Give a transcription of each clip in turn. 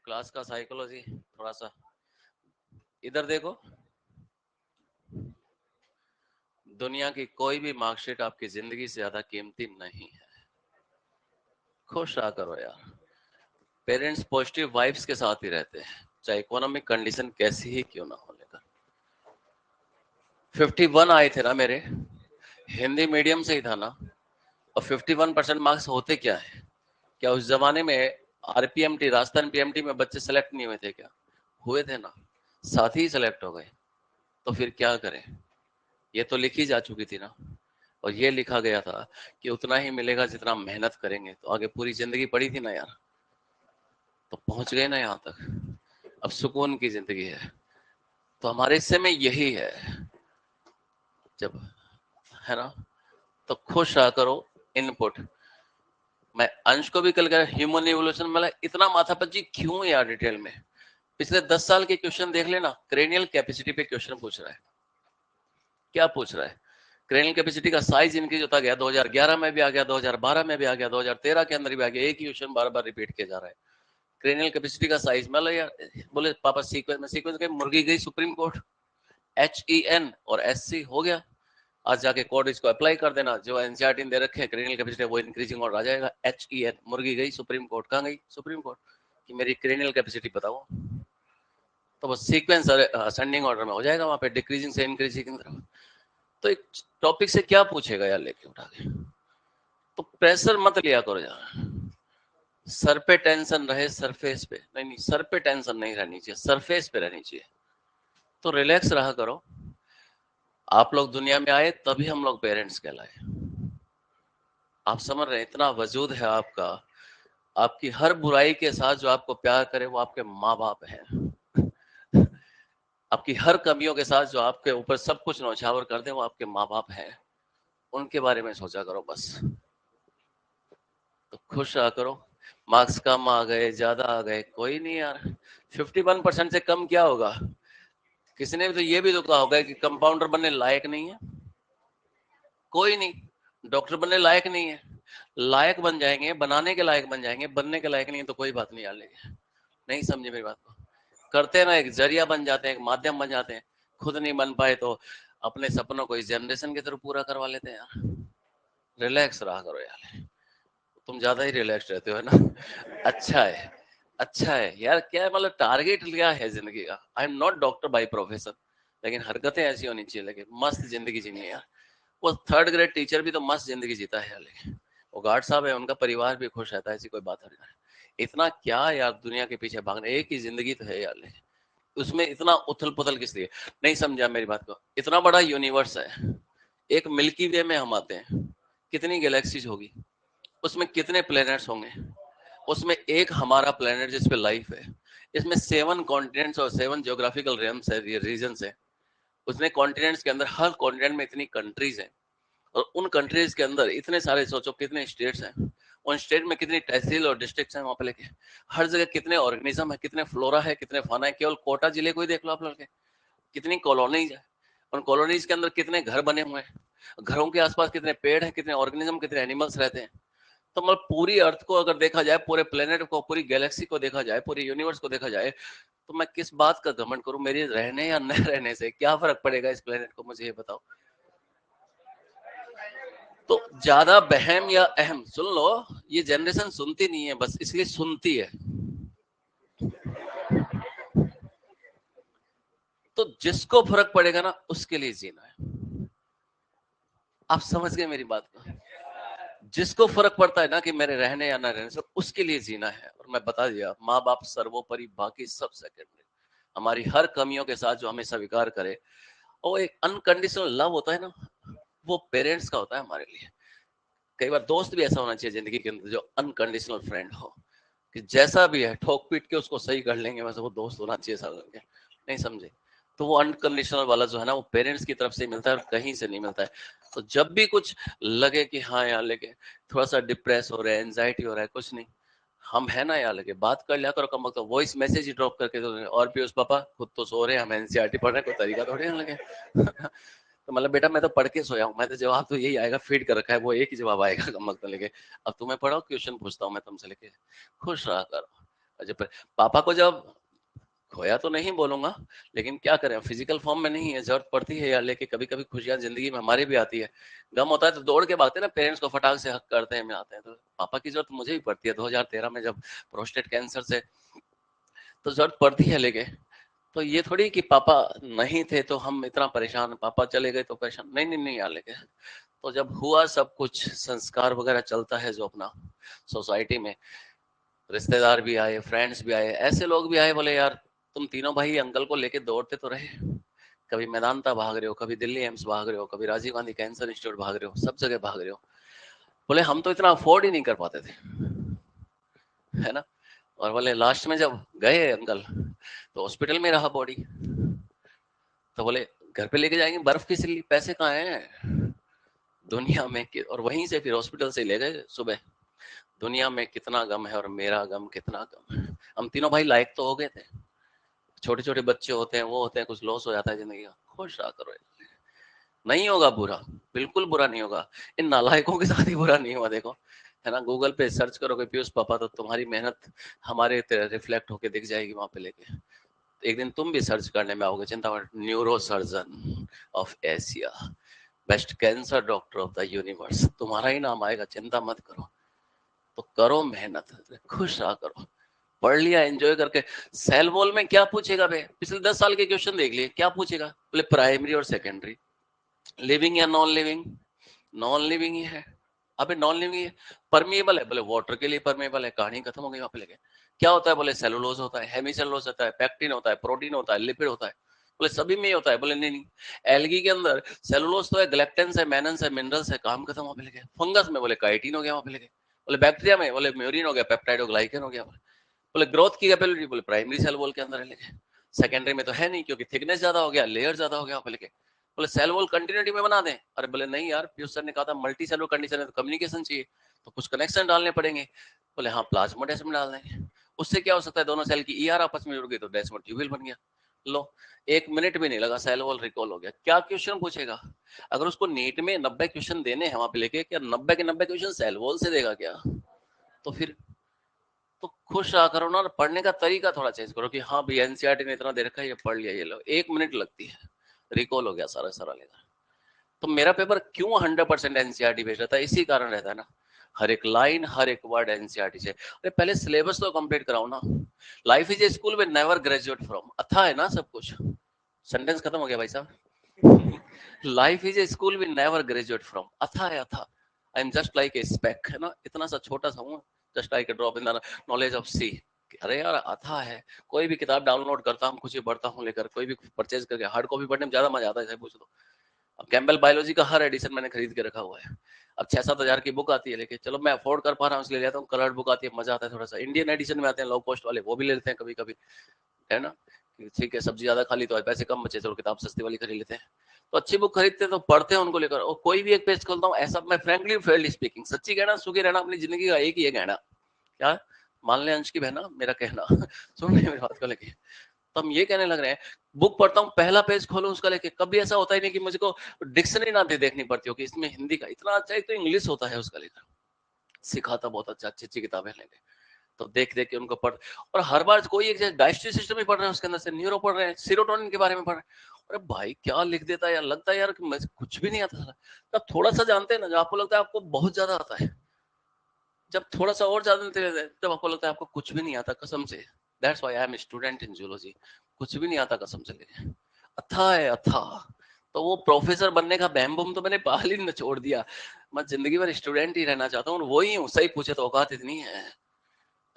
Class का psychology थोड़ा सा इधर देखो। दुनिया की कोई भी मार्कशीट आपकी जिंदगी से ज्यादा कीमती नहीं है। खुश रहा करो यार। पेरेंट्स पॉजिटिव वाइब्स के साथ ही रहते हैं, चाहे इकोनॉमिक कंडीशन कैसी ही क्यों ना हो। लेकर 51 आए थे ना मेरे, हिंदी मीडियम से ही था ना। और 51% मार्क्स होते क्या है? क्या उस जमाने में आरपीएमटी राजस्थान पीएमटी में बच्चे सेलेक्ट नहीं हुए थे क्या? हुए थे ना, साथ ही सेलेक्ट हो गए। तो फिर क्या करें? ये तो लिखी जा चुकी थी ना। और ये लिखा गया था कि उतना ही मिलेगा जितना मेहनत करेंगे। तो आगे पूरी जिंदगी पड़ी थी ना यार, तो पहुंच गए ना यहाँ तक। अब सुकून की जिंदगी है। तो हमारे हिस्से में यही है जब, है ना। तो खुश रहा करो। इनपुट मैं अंश को भी कल कह ह्यूमन इवोल्यूशन मतलब इतना माथापच्ची क्यों यार? डिटेल में पिछले 10 साल के क्वेश्चन देख लेना, क्रेनियल कैपेसिटी पे क्वेश्चन पूछ रहा है। क्या पूछ रहा है? क्रेनियल कैपेसिटी का साइज इंक्रीज होता गया, 2011 में भी आ गया, 2012 में भी आ गया, 2013 के अंदर भी आ गया। एक ही क्वेश्चन बार बार रिपीट किया जा रहा है। क्रेनियल कैपेसिटी का साइज मतलब यार, बोले पापा सीक्वेंस में, सीक्वेंस के मुर्गी गई सुप्रीम कोर्ट, HEN और SC हो गया। आज जाके कोड इसको अप्लाई कर देना, जो एनसीईआरटी दे रखे हैं क्रेनियल कैपेसिटी वो इंक्रीजिंग ऑर्डर आ जाएगा। HEN मुर्गी गई सुप्रीम कोर्ट। कहाँ गई सुप्रीम कोर्ट? कि मेरी क्रेनियल कैपेसिटी बताओ। तो वो सीक्वेंस असेंडिंग ऑर्डर में हो जाएगा, वहां पे डिक्रीजिंग से इंक्रीजिंग की तरफ। तो एक टॉपिक से क्या पूछेगा यार लेके उठा के? तो प्रेशर मत लिया करो यार। सर पे टेंशन रहे सरफेस पे नहीं, नहीं सर पे टेंशन नहीं रहनी चाहिए, सरफेस पे रहनी चाहिए। तो रिलैक्स रहा करो। आप लोग दुनिया में आए तभी हम लोग पेरेंट्स कहलाए। आप समझ रहे हैं? इतना वजूद है आपका। आपकी हर बुराई के साथ जो आपको प्यार करे वो आपके माँ बाप हैं। आपकी हर कमियों के साथ जो आपके ऊपर सब कुछ नौछावर कर दे वो आपके माँ बाप हैं। उनके बारे में सोचा करो बस। तो खुश रहा करो। मार्क्स कम आ गए ज्यादा आ गए कोई नहीं यार। 51% से कम क्या होगा? किसी ने भी तो ये भी तो कहा होगा कि कंपाउंडर बनने लायक नहीं है। कोई नहीं। डॉक्टर बनने लायक नहीं है। लायक बन जाएंगे, बनाने के लायक बन जाएंगे, बनने के लायक नहीं है तो कोई बात नहीं यार। लेके नहीं समझे मेरी बात को? करते हैं ना, एक जरिया बन जाते हैं, एक माध्यम बन जाते हैं। खुद नहीं बन पाए तो अपने सपनों को इस जनरेशन के थ्रू पूरा करवा लेते हैं यार। रिलैक्स रहा करो यार। तुम ज्यादा ही रिलैक्स रहते हो, है ना। अच्छा है, अच्छा है यार। क्या है मतलब टारगेट क्या है जिंदगी का? I am not doctor by profession, लेकिन हरकतें ऐसी होनी चाहिए, लेकिन मस्त जिंदगी जीनी है यार। वो 3rd ग्रेड टीचर भी तो मस्त जिंदगी जीता है यार। लेकिन वो गार्ड साहब है, उनका परिवार भी खुश रहता है, ऐसी कोई बात नहीं है। इतना क्या यार दुनिया के पीछे भागना, एक ही जिंदगी तो है यार। लेकिन उसमें इतना उथल पुथल किस लिए? नहीं समझा मेरी बात को? इतना बड़ा यूनिवर्स है, एक मिल्की वे में हम आते हैं, कितनी गैलेक्सीज होगी, उसमें कितने प्लैनेट्स होंगे, उसमें एक हमारा प्लेनेट जिसपे लाइफ है। इसमें 7 कॉन्टिनेंट्स और 7 जियोग्राफिकल रेम्स है, ये रीजन्स है। उसने कॉन्टिनेंट्स के अंदर हर कॉन्टिनेंट में इतनी कंट्रीज हैं। और उन कंट्रीज के अंदर इतने सारे, सोचो कितने स्टेट्स हैं। उन स्टेट में कितनी तहसील और डिस्ट्रिक्ट्स हैं वहां पे लेके। हर जगह कितने ऑर्गेनिज्म है, कितने फ्लोरा है, कितने फाना है। केवल कोटा जिले को ही देख लो आप लोग के, कितनी कॉलोनीज है। उन कॉलोनीज के अंदर कितने घर बने हुए हैं, घरों के आसपास कितने पेड़ हैं, कितने ऑर्गेनिज्म, कितने एनिमल्स रहते हैं। तो मतलब पूरी अर्थ को अगर देखा जाए, पूरे प्लेनेट को, पूरी गैलेक्सी को देखा जाए, पूरी यूनिवर्स को देखा जाए, तो मैं किस बात का घमंड करूं? मेरे रहने या न रहने से क्या फर्क पड़ेगा इस प्लेनेट को? मुझे ये बताओ। तो ज्यादा बहम या अहम सुन लो। ये जनरेशन सुनती नहीं है, बस इसलिए सुनती है। तो जिसको फर्क पड़ेगा ना उसके लिए जीना है। आप समझ गए मेरी बात को? जिसको फर्क पड़ता है ना कि मेरे रहने या ना रहने से, उसके लिए जीना है। और मैं बता दिया, माँ बाप सर्वोपरि, बाकी सब सेकेंडरी। हमारी हर कमियों के साथ जो हमें स्वीकार करे, और एक अनकंडीशनल लव होता है ना, वो पेरेंट्स का होता है हमारे लिए। कई बार दोस्त भी ऐसा होना चाहिए जिंदगी के अंदर जो अनकंडीशनल फ्रेंड हो, कि जैसा भी है ठोक पीट के उसको सही कर लेंगे, वैसे वो दोस्त होना चाहिए साल के। नहीं समझे? तो वो अनकंडीशनल वाला जो है ना, वो पेरेंट्स की तरफ से मिलता है और कहीं से नहीं मिलता है। तो जब भी कुछ लगे कि हाँ यार लेके थोड़ा सा डिप्रेस हो रहा है, एंजाइटी हो रहा है, कुछ नहीं, हम है ना यार, लेके बात कर लिया करो कम वक्त। वॉइस मैसेज ही ड्रॉप करके दो, और पीयूष पापा खुद तो सो रहे हैं, हम एनसीईआरटी पढ़ रहे हैं, कोई तरीका थोड़ी ना लगे। तो मतलब बेटा मैं तो पढ़ के सोया हूँ, मैं तो जवाब तो यही आएगा, फीड कर रखा है, वो एक ही जवाब आएगा कम वक्त लेके। अब तुम्हें पढ़ाओ, क्वेश्चन पूछता हूँ मैं तुमसे लेके। खुश रहा करो। जब पापा को जब खोया तो नहीं बोलूंगा, लेकिन क्या करें, फिजिकल फॉर्म में नहीं है, जरूरत पड़ती है यार, लेके कभी कभी खुशियां जिंदगी में हमारी भी आती है, गम होता है तो दौड़ के भागते हैं ना, पेरेंट्स को फटाक से हक करते हैं, मिलाते हैं। तो पापा की जरूरत मुझे भी पड़ती है 2013 में, जब प्रोस्टेट कैंसर से तो जरूरत पड़ती है लेके। तो ये थोड़ी कि पापा नहीं थे तो हम इतना परेशान, पापा चले गए तो परेशान, नहीं नहीं नहीं यार लेके। तो जब हुआ सब कुछ, संस्कार वगैरह चलता है जो अपना सोसाइटी में, रिश्तेदार भी आए, फ्रेंड्स भी आए, ऐसे लोग भी आए, बोले यार तुम तीनों भाई अंकल को लेके दौड़ते तो रहे, कभी मैदानता भाग रहे हो, कभी दिल्ली एम्स भाग रहे हो, कभी राजीव गांधी कैंसर इंस्टीट्यूट भाग रहे हो, सब जगह भाग रहे हो। बोले हम तो इतना अफोर्ड ही नहीं कर पाते थे, है ना। और बोले लास्ट में जब गए अंकल तो हॉस्पिटल में रहा बॉडी, तो बोले घर पे लेके जाएंगे बर्फ किस लिए, पैसे कहाँ हैं दुनिया में और वहीं से फिर हॉस्पिटल से ले गए सुबह। दुनिया में कितना गम है और मेरा गम कितना गम है। हम तीनों भाई लायक तो हो गए थे, छोटे छोटे बच्चे होते हैं, वो होते हैं, कुछ लॉस हो जाता है जिंदगी का, खुश रहा करो, नहीं होगा बुरा, बिल्कुल बुरा नहीं होगा। इन नालायकों के साथ ही बुरा नहीं हुआ, देखो, है ना। गूगल पे सर्च करोगे पीयूष पापा तो तुम्हारी मेहनत हमारे रिफ्लेक्ट होके दिख जाएगी वहां पे लेके। एक दिन तुम भी सर्च करने में आओगे, चिंता मत, neuro surgeon of Asia, best cancer doctor of the universe, तुम्हारा ही नाम आएगा, चिंता मत करो। तो करो मेहनत, खुश रहा करो, पढ़ लिया एंजॉय करके। सेल वॉल में क्या पूछेगा बे, पिछले 10 साल के क्वेश्चन देख लिए, क्या पूछेगा, बोले प्राइमरी और सेकेंडरी, लिविंग या नॉन लिविंग, नॉन लिविंग ही है। अबे नॉन लिविंग है, परमिएबल है, बोले वाटर के लिए परमिएबल है, कहानी खत्म हो गई वहां पे लेके। क्या होता है, बोले सेलुलोज होता है, हेमी सेलुलोज होता है, पेक्टिन होता है, प्रोटीन होता है, लिपिड होता है। बोले सभी में ही होता है, बोले नहीं नहीं, एल्गी के अंदर सेलुलोज तो है, ग्लेक्टेंस है, मेनन्स है, मिनरल्स है, काम खत्म वहां पे लेके। फंगस में बोले काइटिन हो गया वहां पे लेके। बोले बैक्टीरिया में बोले म्यूरिन हो गया, पेप्टाइड ग्लाइकन हो गया। बोले ग्रोथ की कैपेबिलिटी, बोले प्राइमरी सेल वॉल के अंदर है लेके, सेकेंडरी में तो है नहीं क्योंकि थिकनेस ज्यादा हो गया, लेयर ज्यादा हो गया वहां पे लेके। बोले सेल वॉल कंटिन्यूटी में बना दें, अरे बोले नहीं यार, पीयूष सर ने कहा था मल्टी सेलुलर कंडीशन है तो कम्युनिकेशन चाहिए, तो कुछ कनेक्शन डालने पड़ेंगे। बोले हाँ प्लाज्मोडेस्म डाल देंगे, उससे क्या हो सकता है, दोनों सेल की ईआर आपस में जुड़ गई तो डेस्मोड ट्यूबुल बन गया। लो, 1 मिनट भी नहीं लगा, सेल वॉल रिकॉल हो गया। क्या क्वेश्चन पूछेगा, अगर उसको नीट में 90 क्वेश्चन देने हैं वहां पे लेके, क्या 90 के 90 क्वेश्चन सेल वॉल से देगा क्या, तो फिर तो खुश रहा करो ना, और पढ़ने का तरीका थोड़ा चेंज करो कि हाँ भाई एनसीईआरटी ने इतना दे रखा है, ये पढ़ लिया, ये लो, 1 मिनट लगती है, रिकॉल हो गया सारा सारा लेकर। तो मेरा पेपर क्यों 100% एनसीईआरटी भेज रहा था, इसी कारण रहता है ना, हर एक लाइन हर एक वर्ड एनसीईआरटी से। अरे पहले सिलेबस तो कंप्लीट कराओ ना। लाइफ इज ए स्कूल में नेवर ग्रेजुएट फ्रॉम, अच्छा है ना सब कुछ, सेंटेंस खत्म हो गया भाई साहब। लाइफ इज ए स्कूल में नेवर ग्रेजुएट फ्रॉम, अथा है अथा, I am just like a speck, है ना, इतना सा छोटा सा हूँ, just like a drop in the knowledge of sea. अरे यार अथा है, कोई भी किताब डाउनलोड करता हूँ, कुछ भी पढ़ता हूँ लेकर, कोई भी परचेज करके, हार्ड कॉपी पढ़ने में ज्यादा मजा आता है, पूछ दो। अब कैम्बल बायोलॉजी का हर एडिशन मैंने खरीद के रखा हुआ है। अब 6-7 हजार की बुक आती है, लेकिन चलो मैं अफोर्ड कर पा रहा हूँ इसलिए लेता हूँ, कलर्ड बुक आती है, मजा आता है थोड़ा सा। इंडियन एडिशन में आते हैं लो कॉस्ट वाले, वो भी ले लेते हैं कभी कभी, है ना, ठीक है सब्जी ज्यादा खा ली तो पैसे कम बचे, चलो किताब सस्ती वाली खरीद लेते हैं। तो अच्छी बुक खरीदते हैं तो पढ़ते हैं उनको लेकर, और कोई भी एक पेज खोलता हूँ ऐसा, मैं फ्रेंकली फेयरली स्पीकिंग, सच्ची कहना सुखी रहना अपनी जिंदगी का एक ही है कहना, क्या, मान ले अंश की बहना मेरा कहना, सुन रहे मेरी बात को लेके। तो हम ये कहने लग रहे हैं, बुक पढ़ता हूँ, पहला पेज खोलो उसका लेके, कभी ऐसा होता ही नहीं कि मुझको डिक्शनरी ना देखनी पड़ती हो कि इसमें हिंदी का इतना अच्छा, एक तो इंग्लिश होता है उसका लेकर, सिखाता बहुत अच्छा, अच्छी अच्छी किताबें लेके, तो देख देख के उनको पढ़। और हर बार कोई एक डाइजेस्टिव सिस्टम ही पढ़ रहे हैं, उसके अंदर से न्यूरो पढ़ रहे हैं, सीरोटोनिन के बारे में पढ़ रहे हैं। अरे भाई क्या लिख देता है यार, लगता है यार कि मुझे कुछ भी नहीं आता था। तब थोड़ा सा जानते हैं ना, जब आपको लगता है आपको बहुत ज्यादा आता है, जब थोड़ा सा और जानते हैं तब आपको लगता है आपको कुछ भी नहीं आता, कसम से। That's why I am student in zoology, कुछ भी नहीं आता कसम से लेके, अथा है अथा। तो वो प्रोफेसर बनने का बहम बुम तो मैंने पहले ही छोड़ दिया, मैं जिंदगी भर स्टूडेंट ही रहना चाहता हूँ, वही हूँ, सही पूछे तो औकात इतनी है।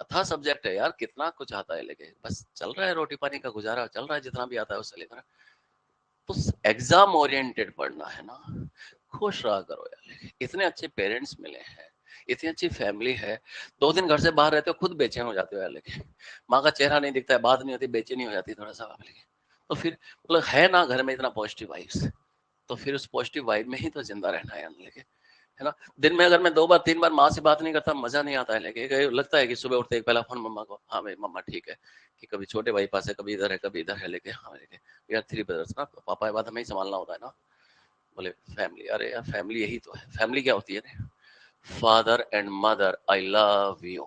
अच्छा सब्जेक्ट है यार, कितना कुछ आता है लेके, बस चल रहा है, रोटी पानी का गुजारा चल रहा है, जितना भी आता है उससे लेकर। तो एग्जाम ओरिएंटेड पढ़ना है ना, खुश रहा करो यार, इतने अच्छे पेरेंट्स मिले हैं, इतनी अच्छी फैमिली है। 2 दिन घर से बाहर रहते हो खुद बेचैन हो जाते हो यार लेके, माँ का चेहरा नहीं दिखता है, बात नहीं होती, बेचैनी हो जाती है थोड़ा सा लेके। तो फिर मतलब है ना घर में इतना पॉजिटिव वाइब्स, तो फिर उस पॉजिटिव वाइब में ही तो जिंदा रहना है लेके, है ना। दिन में अगर मैं 2 बार 3 बार माँ से बात नहीं करता, मजा नहीं आता है लेके, लगता है कि सुबह उठते एक पहला फोन मम्मा को, हाँ भाई मम्मा ठीक है, कि कभी छोटे भाई पास है, कभी इधर है, कभी इधर है लेके, हाँ लेके, यार 3 ब्रदर्स ना, पापा के बाद हमें ही संभालना होता है ना। बोले फैमिली, अरे यार फैमिली यही तो है, फैमिली क्या होती है, father and mother I love you,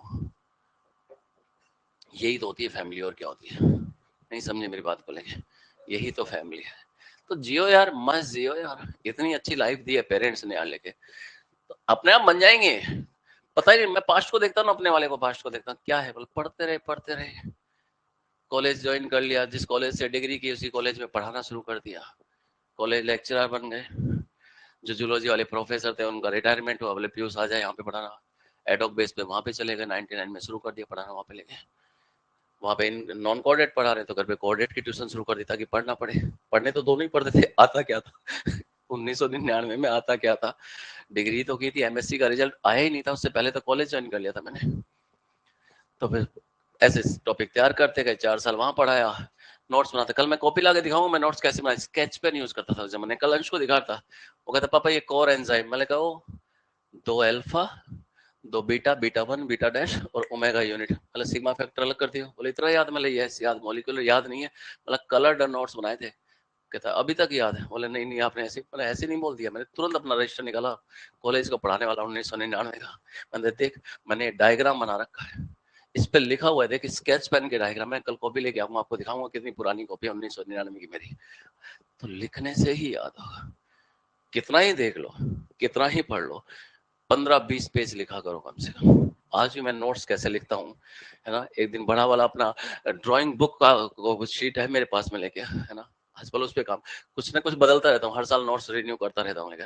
यही तो होती है फैमिली, और क्या होती है? नहीं समझे मेरी बात को लेके? यही तो फैमिली है। तो जियो यार, मस्त जियो यार, इतनी अच्छी लाइफ दी है पेरेंट्स ने यार लेके, तो अपने आप बन जाएंगे। पता ही नहीं, मैं पास्ट को देखता हूँ ना, अपने वाले को पास्ट को देखता हूँ, क्या है बोले, पढ़ते रहे, कॉलेज ज्वाइन कर लिया, जिस कॉलेज से डिग्री की उसी कॉलेज में पढ़ाना शुरू कर दिया, कॉलेज लेक्चरर बन गए, जो जूलॉजी वाले प्रोफेसर थे उनका रिटायरमेंट हुआ, बोले पीयूष आ जाए यहाँ पे पढ़ाना, एडॉक बेस पे वहाँ पे चले गए, 99 में शुरू कर दिया पढ़ाना वहाँ पे लेके। वहाँ पे नॉन कोऑर्डिनेट पढ़ा रहे तो घर पे कोऑर्डिनेट की ट्यूशन शुरू कर दी ताकि पढ़ना पड़े। पढ़ने तो दोनों ही पढ़ते थे, आता क्या था 1999 में आता क्या था, डिग्री तो की थी, एमएससी का रिजल्ट आया ही नहीं था, उससे पहले तो कॉलेज ज्वाइन कर लिया था मैंने। तो फिर ऐसे टॉपिक तैयार करते गए, 4 साल वहां पढ़ाया, नोट्स बनाते। कल मैं कॉपी ला के दिखाऊंगा मैं नोट्स कैसे बनाए, स्केच पेन यूज करता था जब मैंने, कल अंश को दिखाता, वो कहता पापा ये कोर एंजाइम, मैंने कहा वो 2 alpha, 2 beta, beta 1 beta dash और ओमेगा यूनिट, मतलब सिग्मा फैक्टर अलग कर दियो। बोले इतना याद? मतलब यस याद, मॉलिक्यूलर याद नहीं है, मतलब कलर्ड नोट्स बनाए थे। कहता अभी तक याद है? बोले नहीं नहीं आपने ऐसे, मैंने ऐसे नहीं बोल दिया, मैंने तुरंत अपना रजिस्टर निकाला, कॉलेज को पढ़ाने वाला 1999 का, मैंने देख मैंने डायग्राम बना रखा है, इस पे लिखा हुआ है, देख स्केच पेन के डायग्राम, मैं कल कॉपी लेके आऊंगा, आपको दिखाऊंगा कितनी पुरानी कॉपी है 1999 की मेरी। तो लिखने से ही याद होगा, कितना ही देख लो, कितना ही पढ़ लो, 15-20 पेज लिखा करो कम से कम। आज भी मैं नोट्स कैसे लिखता हूँ, है ना, एक दिन बड़ा वाला अपना ड्राइंग बुक का शीट है मेरे पास में लेके, है ना, आजकल उस पे काम, कुछ ना कुछ बदलता रहता हूँ, हर साल नोट्स रिन्यू करता रहता हूँ लेके,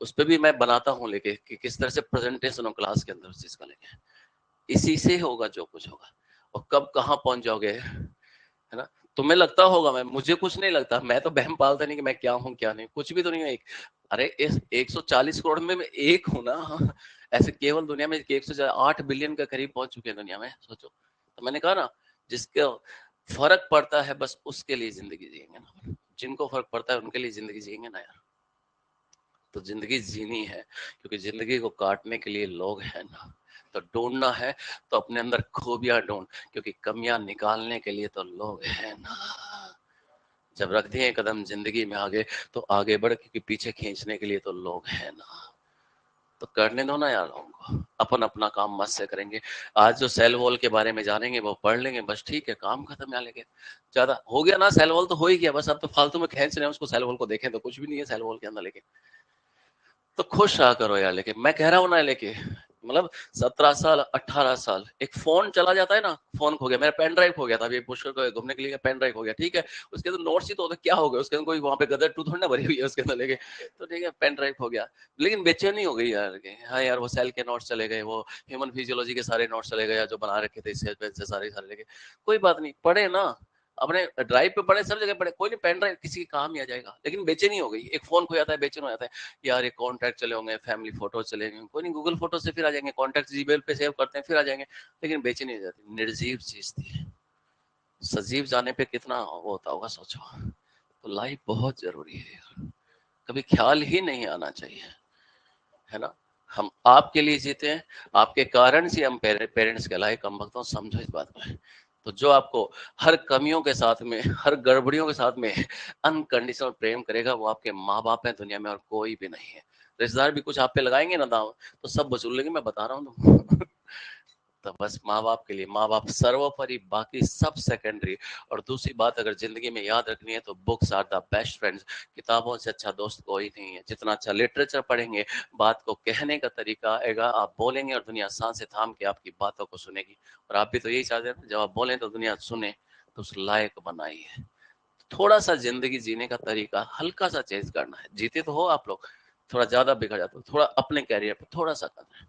उस पे भी मैं बनाता हूँ लेके कि किस तरह से प्रेजेंटेशन हो क्लास के अंदर उस चीज का लेके। इसी से होगा जो कुछ होगा, और कब कहाँ पहुंच जाओगे, है ना। तुम्हें लगता होगा, मैं, मुझे कुछ नहीं लगता, मैं तो बहम पालता नहीं कि मैं क्या हूँ क्या नहीं, कुछ भी तो नहीं हूँ। एक, अरे इस 140 करोड़ में मैं एक हूँ ना ऐसे केवल दुनिया में 108 बिलियन के करीब पहुंच चुके हैं दुनिया में, सोचो। तो मैंने कहा ना, जिसके फर्क पड़ता है बस उसके लिए जिंदगी जिएंगे ना, जिनको फर्क पड़ता है उनके लिए जिंदगी जिएंगे ना यार। तो जिंदगी जीनी है, क्योंकि जिंदगी को काटने के लिए लोग हैं ना, तो ढूंढना है तो अपने अंदर खूबियां ढूंढ, क्योंकि कमियां निकालने के लिए तो लोग हैं ना। जब रख दिए कदम जिंदगी में आगे, तो आगे बढ़, क्योंकि पीछे खींचने के लिए तो लोग हैं ना। तो करने दो ना यार लोगों को, अपन अपना काम मस्त से करेंगे। आज जो सेल वॉल के बारे में जानेंगे वो पढ़ लेंगे, बस ठीक है, काम खत्म। यहाँ लेके ज्यादा हो गया ना, सेल वॉल तो हो ही गया, बस अब तो फालतू में खींच रहे हैं उसको, सेल वॉल को देखें तो कुछ भी नहीं है सेल वॉल के अंदर लेके। तो खुश रहा करो यार लेके, मैं कह रहा हूँ ना लेके, मतलब 17 साल 18 साल, एक फोन चला जाता है ना, फोन खो गया, मेरा पेन ड्राइव खो गया था अभी पुष्कर को घूमने के लिए, पेन ड्राइव हो गया, ठीक है, उसके अंदर नोट्स ही तो होते, क्या हो गया उसके अंदर, कोई वहां पे गदर टू थोड़ी ना भरी हुई है उसके अंदर लेके, तो ठीक है पेन ड्राइव हो गया, लेकिन बेचैनी हो गई यार के, हाँ यार वो सेल के नोट्स चले गए, वो ह्यूमन फिजियोलॉजी के सारे नोट्स चले गए जो बना रखे थे इससे पेन से, सारे सारे लेके। कोई बात नहीं, पढ़े ना, अपने ड्राइव पे पड़े, सब जगह पड़े, कोई नहीं, पेन ड्राइव किसी के काम ही आ जाएगा, लेकिन बेचैनी हो गई, एक फोन खो जाता है बेचैन हो जाता है, यार ये कॉन्टैक्ट चले होंगे, फैमिली फोटो चले होंगे, कोई नहीं, गूगल फोटो से फिर आ जाएंगे, कॉन्टैक्ट जीमेल पे सेव करते हैं फिर आ जाएंगे, लेकिन बेचैनी हो जाती, निर्जीव चीज थी। सजीव जाने पे कितना वो होता होगा सोचो। तो लाइफ बहुत जरूरी है यार, कभी ख्याल ही नहीं आना चाहिए, है ना। हम आपके लिए जीते हैं, आपके कारण से हम पेरेंट्स कहलाए, कम वक्त समझो इस बात को। तो जो आपको हर कमियों के साथ में, हर गड़बड़ियों के साथ में अनकंडीशनल प्रेम करेगा, वो आपके माँ बाप है दुनिया में, और कोई भी नहीं है। रिश्तेदार भी कुछ आप पे लगाएंगे ना दाव, तो सब वसूल लेंगे, मैं बता रहा हूँ तुमको तो बस माँ बाप के लिए, माँ बाप सर्वोपरि, बाकी सब सेकेंडरी। और दूसरी बात अगर जिंदगी में याद रखनी है तो books are the best friends, किताबों से अच्छा दोस्त कोई नहीं है। जितना अच्छा लिटरेचर पढ़ेंगे, बात को कहने का तरीका आएगा, आप बोलेंगे और दुनिया सांसें थाम के आपकी बातों को सुनेगी। और आप भी तो यही चाहते हैं ना, जब आप बोलें तो दुनिया सुने, तो उस लायक बनाइए। थोड़ा सा जिंदगी जीने का तरीका हल्का सा चेंज करना है, जीते तो हो आप लोग, थोड़ा ज्यादा बिगड़ जाते हो, थोड़ा अपने कैरियर पे थोड़ा सा करना है।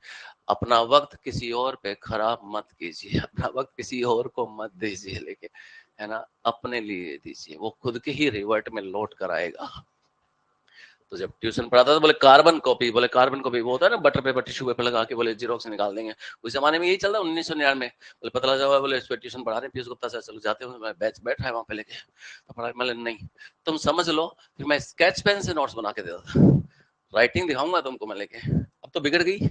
अपना वक्त किसी और पे खराब मत कीजिए, अपना वक्त किसी और को मत दीजिए लेके, है ना, अपने लिए दीजिए, वो खुद के ही रिवर्ट में लौट कर आएगा। तो जब ट्यूशन पढ़ाता था, बोले कार्बन कॉपी, बोले कार्बन कॉपी वो होता है ना, बटर पेपर टिश्यू पेपर लगा के बोले जीरोक्स निकाल देंगे, उस जमाने में यही चलता 1999 में। बोले पता लगा, बोले इस पे ट्यूशन पढ़ा रहे पीयूष गुप्ता सर, चलो जाते हो, मैं बैच बैठा है वहां पे लेके, तो पढ़ा, मैं नहीं, तुम समझ लो। फिर मैं स्केच पेन से नोट्स बना के देता था, राइटिंग दिखाऊंगा तुमको मैं लेके, अब तो बिगड़ गई।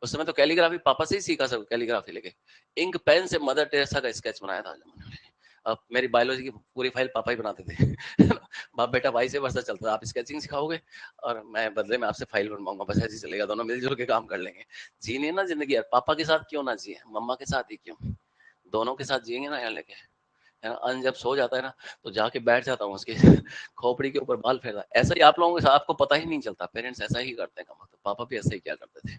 उस समय तो कैलीग्राफी पापा से ही सीखा सब, कैलीग्राफी लेके, इंक पेन से मदर टेरेसा का स्केच बनाया था। अब मेरी बायोलॉजी की पूरी फाइल पापा ही बनाते थे बाप बेटा भाई से वर्षा चलता था, आप स्केचिंग सिखाओगे और मैं बदले में आपसे फाइल बनवाऊंगा, बस ऐसे चलेगा, दोनों मिलजुल के काम कर लेंगे। जीने ना जिंदगी यार, पापा के साथ क्यों ना जिए, मम्मा के साथ ही क्यों। दोनों के साथ जिएंगे ना यहाँ लेके, है ना। अन जब सो जाता है ना तो जाके बैठ जाता हूँ उसके खोपड़ी के ऊपर, बाल फेरता। ऐसा ही आप लोगों के साथ आपको पता ही नहीं चलता, पेरेंट्स ऐसा ही करते हैं। मतलब पापा भी ऐसे ही क्या करते थे,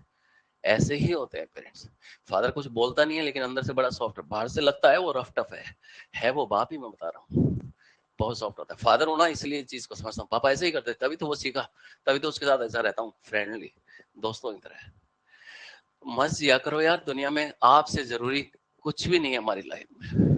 ऐसे ही होते हैं पेरेंट्स। फादर कुछ बोलता नहीं है लेकिन अंदर से बड़ा सॉफ्ट है, बाहर से लगता है वो रफ टफ है वो बाप ही, मैं बता रहा हूँ बहुत सॉफ्ट होता है फादर होना। इसलिए चीज को समझता हूँ, पापा ऐसे ही करते, तभी तो वो सीखा, तभी तो उसके साथ ऐसा रहता हूँ, फ्रेंडली दोस्तों की तरह। मत जिया करो यार, दुनिया में आपसे जरूरी कुछ भी नहीं है हमारी लाइफ में।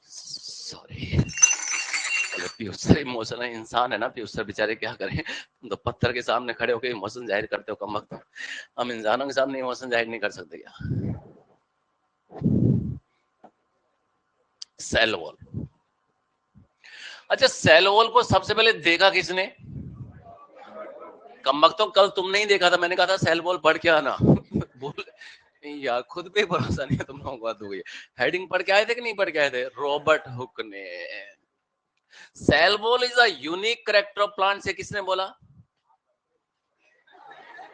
सॉरी, पीयूष सर इमोशनल इंसान है ना, पीयूष सर बेचारे क्या करें, तुम तो पत्थर के सामने खड़े होकर इमोशन जाहिर करते हो कम वक्त, हम इंसानों के सामने इमोशन जाहिर नहीं कर सकते क्या। सेल वॉल, अच्छा सेल वॉल को सबसे पहले देखा किसने, कम वक्त तो कल तुमने ही देखा था, मैंने कहा था सेल वॉल पढ़ के आना बोल यार, खुद पे भरोसा नहीं है तुम लोगों को, बात हो गई। हेडिंग पढ़ के आए थे कि नहीं पढ़ के आए थे, रॉबर्ट हुक ने। Cell wall is a unique character of plant से किसने बोला,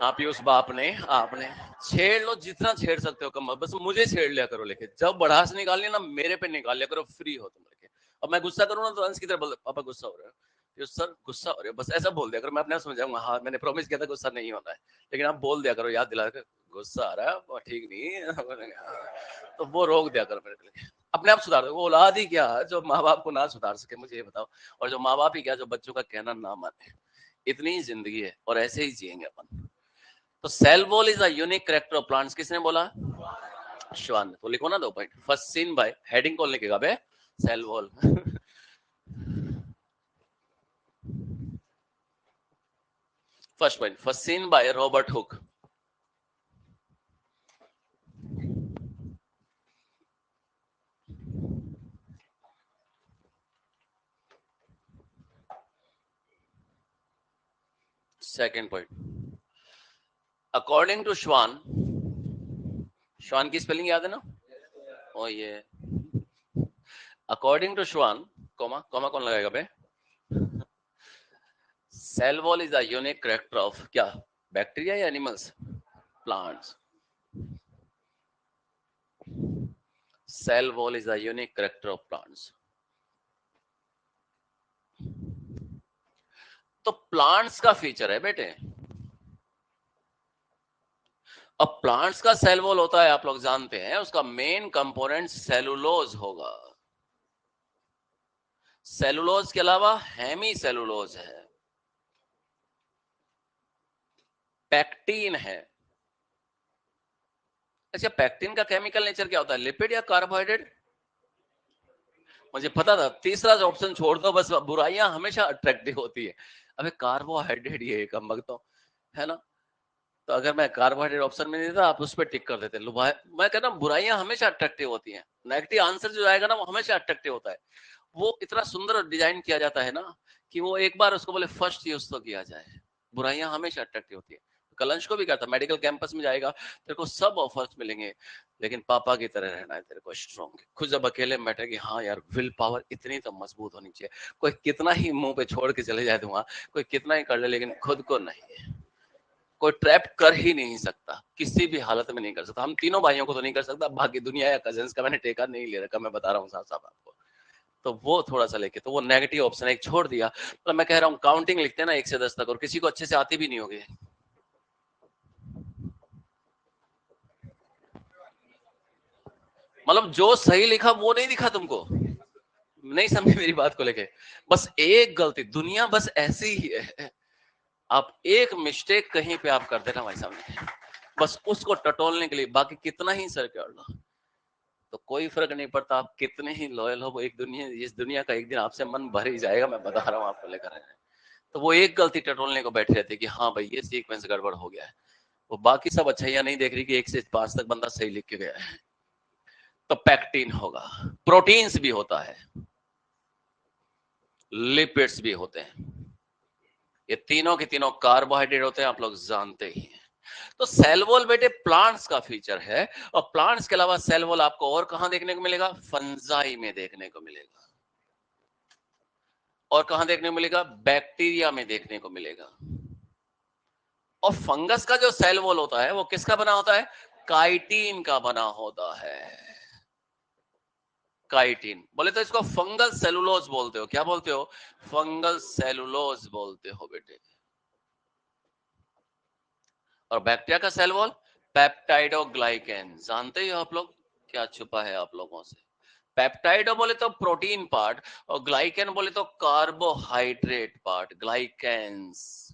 हाँ पीयूष बाप ने, आपने। छेड़ लो जितना छेड़ सकते हो कम, बस मुझे छेड़ लिया करो, लेके जब बढ़ास निकालनी ना मेरे पे निकाल लिया करो, फ्री हो तुम लेके। अब मैं गुस्सा करूँ ना तो अंश की तरह बोल, पापा गुस्सा हो रहा है, पीयूष सर गुस्सा हो रहा है, बस ऐसा बोल दिया करो, मैं अपने आप समझाऊंगा, हाँ मैंने प्रॉमिस किया था गुस्सा नहीं होता है, लेकिन आप बोल दिया करो, याद दिला कर गुस्सा आ रहा है वो ठीक नहीं तो वो रोक दिया करो मेरे लिए, अपने आप सुधार दो। वो औलाद ही क्या जो माँ बाप को ना सुधार सके, मुझे ये बताओ, और जो माँ बाप ही क्या जो बच्चों का कहना ना माने। इतनी ही जिंदगी है और ऐसे ही जिएंगे अपन। तो cell wall is a unique character of plants, किसने बोला, श्वान। तो लिखो ना 2 point, first seen by, heading कौन लिखेगा बे, cell wall first point, first seen by Robert Hooke. Second point, according to Schwann, Schwann की स्पेलिंग याद है ना, ओ ये, according to Schwann, comma comma कौन लगाएगा बे, cell wall is a unique character of क्या, बैक्टीरिया या animals, plants. Cell wall is a unique character of plants. तो प्लांट्स का फीचर है बेटे, अब प्लांट्स का सेल वॉल होता है आप लोग जानते हैं, उसका मेन कंपोनेंट सेलुलोज होगा, सेलुलोज के अलावा हेमी सेलुलोज है, पैक्टीन है। अच्छा पैक्टीन का केमिकल नेचर क्या होता है, लिपिड या कार्बोहाइड्रेट, मुझे पता था, तीसरा ऑप्शन छोड़ दो बस, बुराइयां हमेशा अट्रैक्टिव होती है। अबे कार्बोहाइड्रेट ये कम वक्त तो, है ना। तो अगर मैं कार्बोहाइड्रेट ऑप्शन में नहीं था आप उस पर टिक कर देते, मैं कहता हूँ बुराइयां हमेशा अट्रैक्टिव होती हैं, नेगेटिव आंसर जो आएगा ना वो हमेशा अट्रैक्टिव होता है। वो इतना सुंदर डिजाइन किया जाता है ना कि वो एक बार उसको बोले फर्स्ट यूज तो किया जाए, बुराइयां हमेशा अट्रैक्टिव होती है। कलंश को भी कहता मेडिकल कैंपस में जाएगा तेरे को सब ऑफर्स मिलेंगे, लेकिन पापा की तरह रहना है तेरे को, स्ट्रॉन्ग खुद जब अकेले में बैठे कि हाँ यार विल पावर इतनी तो मजबूत होनी चाहिए, कोई कितना ही मुंह पे छोड़ के चले जाए वहां, कोई कितना ही कर ले लेकिन खुद को नहीं, कोई ट्रैप कर ही नहीं सकता, किसी भी हालत में नहीं कर सकता। हम तीनों भाइयों को तो नहीं कर सकता, बाकी दुनिया या कजिन्स का मैंने टेका नहीं ले रखा, मैं बता रहा हूँ साहब साहब आपको। तो वो थोड़ा सा लेके, तो वो नेगेटिव ऑप्शन एक छोड़ दिया। मतलब मैं कह रहा हूँ काउंटिंग लिखते हैं ना 1 से 10 तक, और किसी को अच्छे से आती भी नहीं होगी, मतलब जो सही लिखा वो नहीं दिखा तुमको, नहीं समझे मेरी बात को लेके। बस एक गलती, दुनिया बस ऐसी ही है, आप एक मिस्टेक कहीं पे आप कर देना भाई सामने, बस उसको टटोलने के लिए, बाकी कितना ही सर कर लो तो कोई फर्क नहीं पड़ता, आप कितने ही लॉयल हो, वो एक दुनिया, इस दुनिया का एक दिन आपसे मन भर ही जाएगा, मैं बता रहा हूँ आपको लेकर। तो वो एक गलती टटोलने को बैठे रहते कि हाँ भाई ये सीक्वेंस गड़बड़ हो गया है, वो बाकी सब अच्छाइयां नहीं देख रही कि 1 से 5 तक बंदा सही लिख के गया है। तो पैक्टीन होगा, प्रोटीन्स भी होता है, लिपिड्स भी होते हैं, ये तीनों के तीनों कार्बोहाइड्रेट होते हैं, आप लोग जानते ही हैं। तो सेल वॉल बेटे प्लांट्स का फीचर है, और प्लांट्स के अलावा सेल वॉल आपको और कहां देखने को मिलेगा? फंजाई में देखने को मिलेगा। और कहां देखने को मिलेगा? बैक्टीरिया में देखने को मिलेगा। और फंगस का जो सेल वॉल होता है वो किसका बना होता है? काइटिन का बना होता है। काइटिन बोले तो इसको फंगल सेलुलोज बोलते हो। क्या बोलते हो? फंगल सेलुलोज बोलते हो बेटे। और बैक्टीरिया का सेल वॉल पेप्टाइडोग्लाइकेन। जानते ही हो आप लोग क्या छुपा है आप लोगों से? पेप्टाइडो बोले तो प्रोटीन पार्ट, और ग्लाइकेन बोले तो कार्बोहाइड्रेट पार्ट, ग्लाइकेन्स।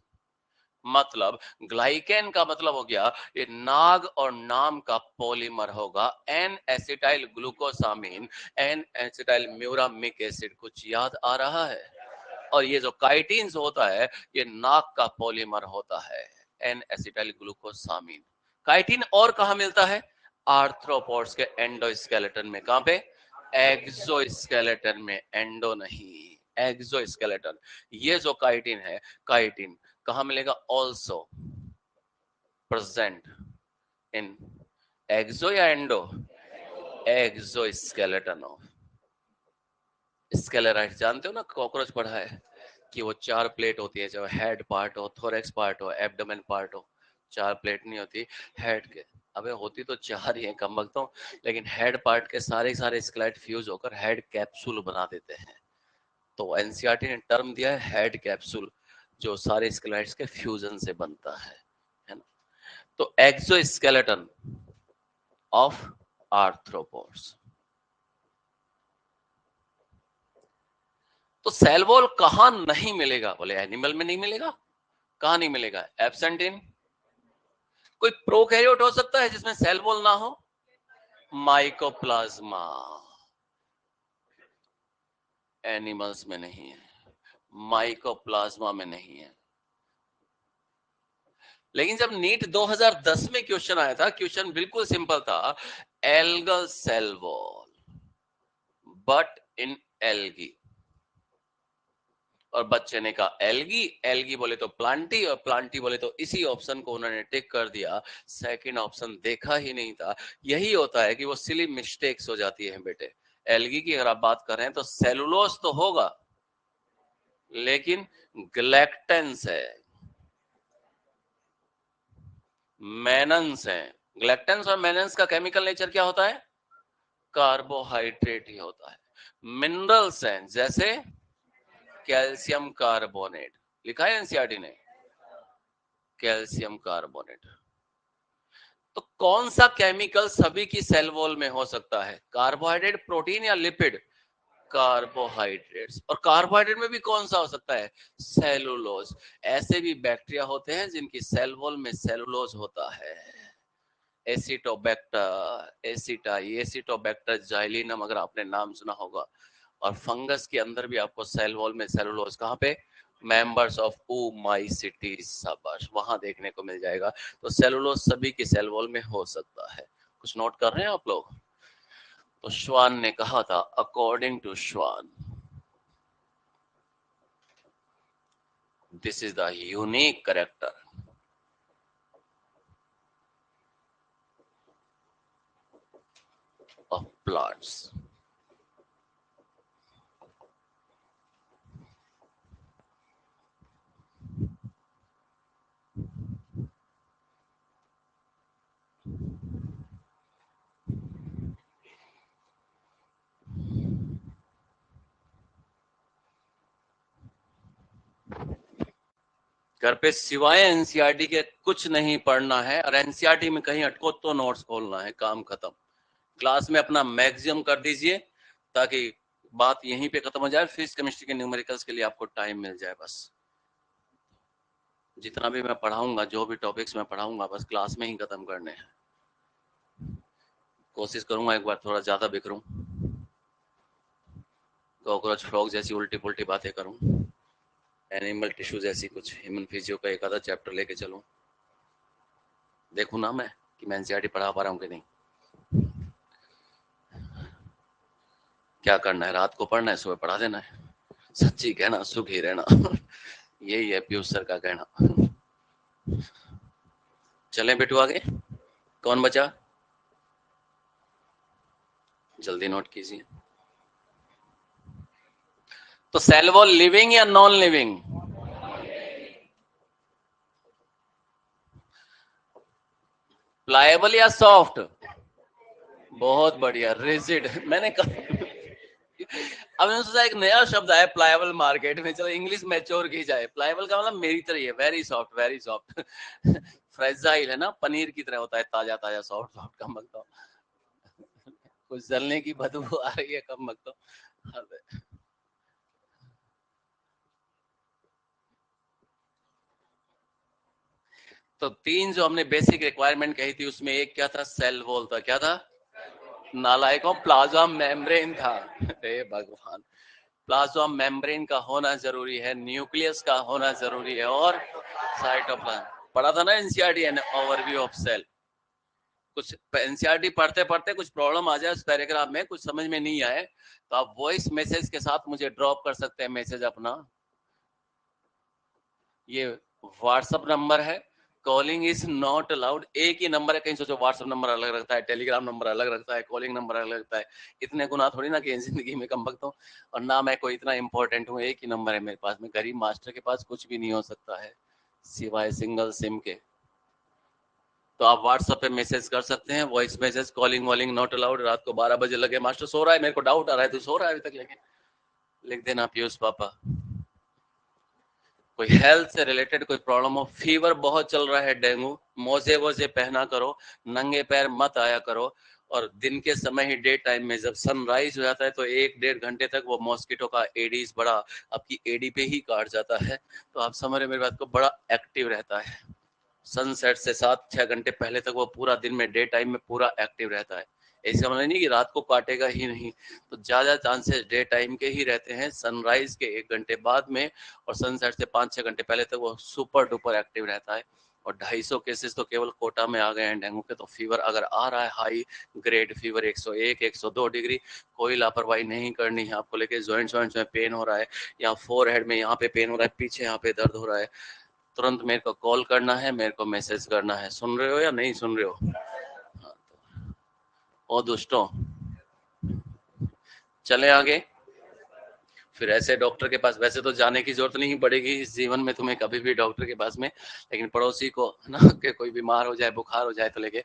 मतलब ग्लाइकेन का मतलब हो गया ये नाग और नाम का पॉलीमर होगा, N acetyl glucosamine, N acetyl muramic acid. कुछ याद आ रहा है? और ये जो काइटिन्स होता है ये नाग का पॉलीमर होता है, एन एसिटाइल ग्लूकोसामीन। काइटिन और कहां मिलता है? आर्थ्रोपोड्स के एंडोस्केलेटन में। कहां पे? एक्सोस्केलेटन में, एंडो नहीं, एक्सोस्केलेटन। ये जो काइटिन है, काइटिन कहां मिलेगा? ऑल्सो प्रेजेंट इन एक्सो या एंडो? Exoskeleton of स्केलेराइट। जानते हो ना, कॉकरोच पढ़ा है कि वो 4 प्लेट होती है, चाहे हेड पार्ट हो, थोरेक्स पार्ट हो, एब्डोमेन पार्ट हो। 4 प्लेट नहीं होती हेड के। अबे होती तो 4 ही है कम वक्तों, लेकिन हेड पार्ट के सारे सारे स्केलेट फ्यूज होकर हेड कैप्सूल बना देते हैं। तो एनसीईआरटी ने टर्म दिया है हेड कैप्सूल, जो सारे स्केलेट्स के फ्यूजन से बनता है ना? तो एक्सोस्केलेटन ऑफ आर्थ्रोपोड्स। तो सेल वॉल कहां नहीं मिलेगा? बोले एनिमल में नहीं मिलेगा। कहां नहीं मिलेगा? Absent in. कोई प्रोकैरियोट हो सकता है जिसमें सेल वॉल ना हो? माइकोप्लाज्मा। एनिमल्स में नहीं है, माइकोप्लाज्मा में नहीं है। लेकिन जब नीट 2010 में क्वेश्चन आया था, क्वेश्चन बिल्कुल सिंपल था, algal cell wall but in algae. और बच्चे ने कहा एल्गी, एल्गी बोले तो प्लांटी, और प्लांटी बोले तो इसी ऑप्शन को उन्होंने टिक कर दिया। सेकंड ऑप्शन देखा ही नहीं था। यही होता है कि वो सिली मिस्टेक्स हो जाती है बेटे। एल्गी की अगर आप बात कर रहे हैं तो सेलुलोज तो होगा, लेकिन ग्लैक्टेंस है, मेनन्स है। ग्लैक्टेंस और मेनन्स का केमिकल नेचर क्या होता है? कार्बोहाइड्रेट ही होता है। मिनरल्स हैं जैसे कैल्शियम कार्बोनेट, लिखा है एनसीईआरटी ने, कैल्शियम कार्बोनेट। तो कौन सा केमिकल सभी की सेल वॉल में हो सकता है? कार्बोहाइड्रेट, प्रोटीन या लिपिड? कार्बोहाइड्रेट्स। और कार्बोहाइड्रेट में भी कौन सा हो सकता है? सेलुलोज। ऐसे भी बैक्टीरिया होते हैं जिनकी सेल वॉल में सेलुलोज होता है। एसिटोबैक्टर, एसिटोबैक्टर जाइलिनम, अगर आपने नाम सुना होगा। और फंगस के अंदर भी आपको सेल वॉल में सेलुलोज, कहां पे? मेंबर्स ऑफ ओमाइसिटीज, शाबाश, वहां देखने को मिल जाएगा। तो सेलुलोज सभी की सेल वॉल में हो सकता है। कुछ नोट कर रहे हैं आप लोग? तो श्वान ने कहा था, अकॉर्डिंग टू श्वान, this is the unique character of plants. घर पे सिवाय एनसीईआरटी के कुछ नहीं पढ़ना है, और एनसीईआरटी में कहीं अटको तो नोट्स खोलना है, काम खत्म। क्लास में अपना मैक्सिमम कर दीजिए ताकि बात यहीं पे खत्म हो जाए। फिजिक्स केमिस्ट्री के न्यूमेरिकल्स के लिए आपको टाइम मिल जाए। बस जितना भी मैं पढ़ाऊंगा, जो भी टॉपिक्स मैं पढ़ाऊंगा, बस क्लास में ही खत्म करने हैं। कोशिश करूंगा एक बार थोड़ा ज्यादा बिखरूं, कॉकरोच फ्रॉग जैसी उल्टी पुल्टी बातें करूं, एनिमल टिश्यू जैसी कुछ ह्यूमन फिजियो का एक आधा चैप्टर लेके चलूं। देखूं ना मैं कि मैं एनसीईआरटी पढ़ा पा रहा हूं कि नहीं। क्या करना है? रात को पढ़ना है, सुबह पढ़ा देना है। सच्ची कहना सुख ही रहना। यही है पीयूष सर का कहना। चलें बेटू आगे, कौन बचा? जल्दी नोट कीजिए। तो सेल वॉल लिविंग या नॉन लिविंग? प्लायबल या सॉफ्ट? बहुत बढ़िया, रिजिड। मैंने कहा अब मैंने सोचा एक नया शब्द आया प्लायबल मार्केट में, चलो इंग्लिश मैच्योर की जाए। प्लायबल का मतलब मेरी तरह है, very soft, very soft. Fragile है ना, पनीर की तरह होता है, ताजा ताजा सॉफ्ट सॉफ्ट। कम वक्त तो कुछ जलने की बदबू आ रही है, कम वक्त तो। तो तीन जो हमने बेसिक रिक्वायरमेंट कही थी, उसमें एक क्या था? सेल वॉल था। क्या था? नालायकों, प्लाज्मा मेम्ब्रेन था। हे भगवान, प्लाज्मा मेम्ब्रेन का होना जरूरी है, न्यूक्लियस का होना जरूरी है, और साइटोप्लाज्म। पढ़ा था ना NCERT and overview of cell. कुछ एनसीईआरटी पढ़ते पढ़ते कुछ प्रॉब्लम आ जाए उस पैराग्राफ में, कुछ समझ में नहीं आए, तो आप वॉइस मैसेज के साथ मुझे ड्रॉप कर सकते हैं मैसेज अपना। ये व्हाट्सएप नंबर है, कॉलिंग इज नॉट अलाउड। एक ही नंबर है, कहीं सोचो व्हाट्सएप नंबर अलग रखता है, टेलीग्राम नंबर अलग रखता है, कॉलिंग नंबर अलग रखता है। इतने गुना थोड़ी ना कि जिंदगी में कम वक्त हूँ, और ना मैं कोई इतना इंपॉर्टेंट हूँ। एक ही नंबर है मेरे पास में, गरीब मास्टर के पास कुछ भी नहीं हो सकता है सिवाय सिंगल सिम के। तो आप व्हाट्सएप पे मैसेज कर सकते हैं, voice message, calling वॉलिंग not allowed. रात को 12 बजे लगे, मास्टर सो रहा है, मेरे को डाउट आ रहा है, तू सो रहा है अभी तक, लेकिन लिख देना पीयूष पापा। कोई हेल्थ से रिलेटेड कोई प्रॉब्लम हो, फीवर बहुत चल रहा है, डेंगू, मोजे वोजे पहना करो, नंगे पैर मत आया करो। और दिन के समय ही, डे टाइम में जब सनराइज हो जाता है, तो 1-1.5 घंटे तक वो मॉस्किटो का एडीज बड़ा आपकी एडी पे ही काट जाता है। तो आप समझ रहे मेरी बात को, बड़ा एक्टिव रहता है। सनसेट से 7-6 घंटे पहले तक वो पूरा दिन में, डे टाइम में पूरा एक्टिव रहता है। ऐसा मतलब नहीं कि रात को काटेगा ही नहीं। तो ज्यादा चांसेस डे टाइम के ही रहते हैं, सनराइज के 1 घंटे बाद में, और सनसेट से 5-6 घंटे पहले तक वो सुपर डुपर एक्टिव रहता है। और 250 केसेस तो केवल कोटा में आ गए हैं डेंगू के। तो फीवर अगर आ रहा है, हाई ग्रेड फीवर 101-102 डिग्री, कोई लापरवाही नहीं करनी है आपको लेके। जॉइंट्स में पेन हो रहा है, या फोर हेड में यहाँ पे पेन हो रहा है, पीछे यहाँ पे दर्द हो रहा है, तुरंत मेरे को कॉल करना है, मेरे को मैसेज करना है। सुन रहे हो या नहीं सुन रहे हो? हाँ, तो ओ दोस्तों, चले आगे। फिर ऐसे डॉक्टर के पास वैसे तो जाने की जरूरत नहीं पड़ेगी इस जीवन में तुम्हें कभी भी डॉक्टर के पास में, लेकिन पड़ोसी को ना कि कोई बीमार हो जाए, बुखार हो जाए तो लेके,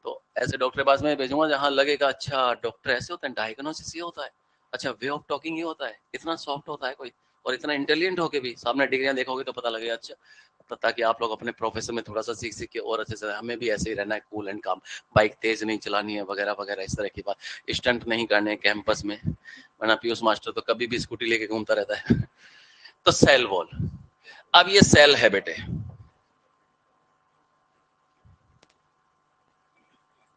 तो ऐसे डॉक्टर के पास में भेजूंगा जहां लगेगा अच्छा डॉक्टर ऐसे होता है, डायग्नोसिस ये होता है, अच्छा वे ऑफ टॉकिंग ये होता है, इतना सॉफ्ट होता है कोई, और इतना इंटेलिजेंट होके भी। सामने डिग्रियां देखोगे तो पता लगेगा। अच्छा, तो ताकि आप लोग अपने प्रोफेशन में थोड़ा सा सीख सीख के और अच्छे से, हमें भी ऐसे ही रहना है, कूल एंड काम, बाइक तेज नहीं चलानी है वगैरह वगैरह, इस तरह की बात, स्टंट नहीं करने कैंपस में, वरना पीयूष मास्टर तो कभी भी स्कूटी लेके घूमता रहता है। तो सेल वॉल, अब ये सेल है बेटे,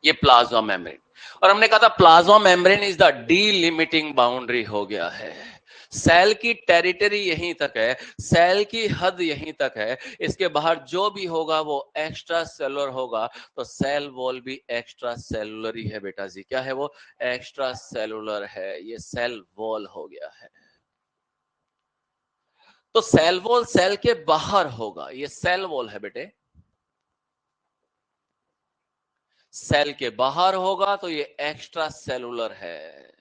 ये प्लाज्मा मेम्ब्रेन, और हमने कहा था plasma membrane is the delimiting boundary हो गया है। सेल की टेरिटरी यहीं तक है, सेल की हद यहीं तक है, इसके बाहर जो भी होगा वो एक्स्ट्रा सेलुलर होगा। तो सेल वॉल भी एक्स्ट्रा सेलुलर ही है बेटा जी। क्या है वो? एक्स्ट्रा सेलुलर है, ये सेल वॉल हो गया है। तो सेल वॉल सेल के बाहर होगा, ये सेल वॉल है बेटे। सेल के बाहर होगा तो ये एक्स्ट्रा सेलुलर है।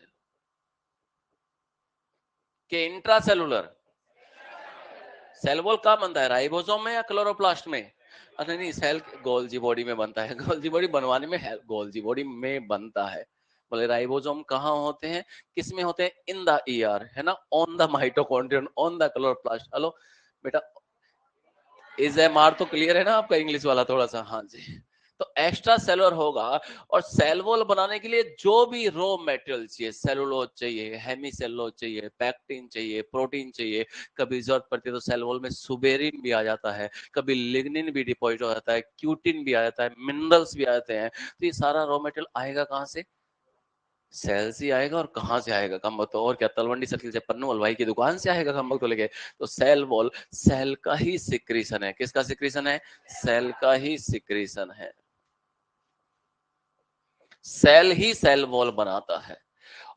कि इंट्रा सेलुलर? सेल वॉल कहां बनता है, राइबोसोम में या क्लोरोप्लास्ट में? अरे नहीं, सेल गोल्जी बॉडी में बनता है। गोल्जी बॉडी बनवाने में है, गोल्जी बॉडी में बनता है। बोले राइबोसोम कहाँ होते हैं, किस में होते हैं? इन द ईआर, है ना, on the mitochondrion, on the chloroplast. Hello बेटा, इज एम आर तो क्लियर है ना आपका इंग्लिश वाला थोड़ा सा? हाँ जी। तो एक्स्ट्रा सेलुलर होगा, और सेल वॉल बनाने के लिए जो भी रॉ मटेरियल चाहिए, सेलुलोज चाहिए, हेमी सेलुलोज चाहिए, पैक्टिन चाहिए, प्रोटीन चाहिए, कभी जरूरत पड़ती है तो सेल वॉल में सुबेरिन भी आ जाता है, कभी लिग्निन भी डिपॉजिट हो जाता है, क्यूटिन भी आ जाता है, मिनरल्स भी आ जाते हैं। तो ये सारा रॉ मटेरियल आएगा कहाँ से? सेल से आएगा। और कहाँ से आएगा कम तो, और क्या, तलवंडी सर्किल से पन्नू हलवाई की दुकान से आएगा कम तो लेके? तो सेल वॉल सेल का ही सिक्रीशन है। किसका सिक्रीशन है? सेल का ही सिक्रीशन है। सेल ही सेल वॉल बनाता है।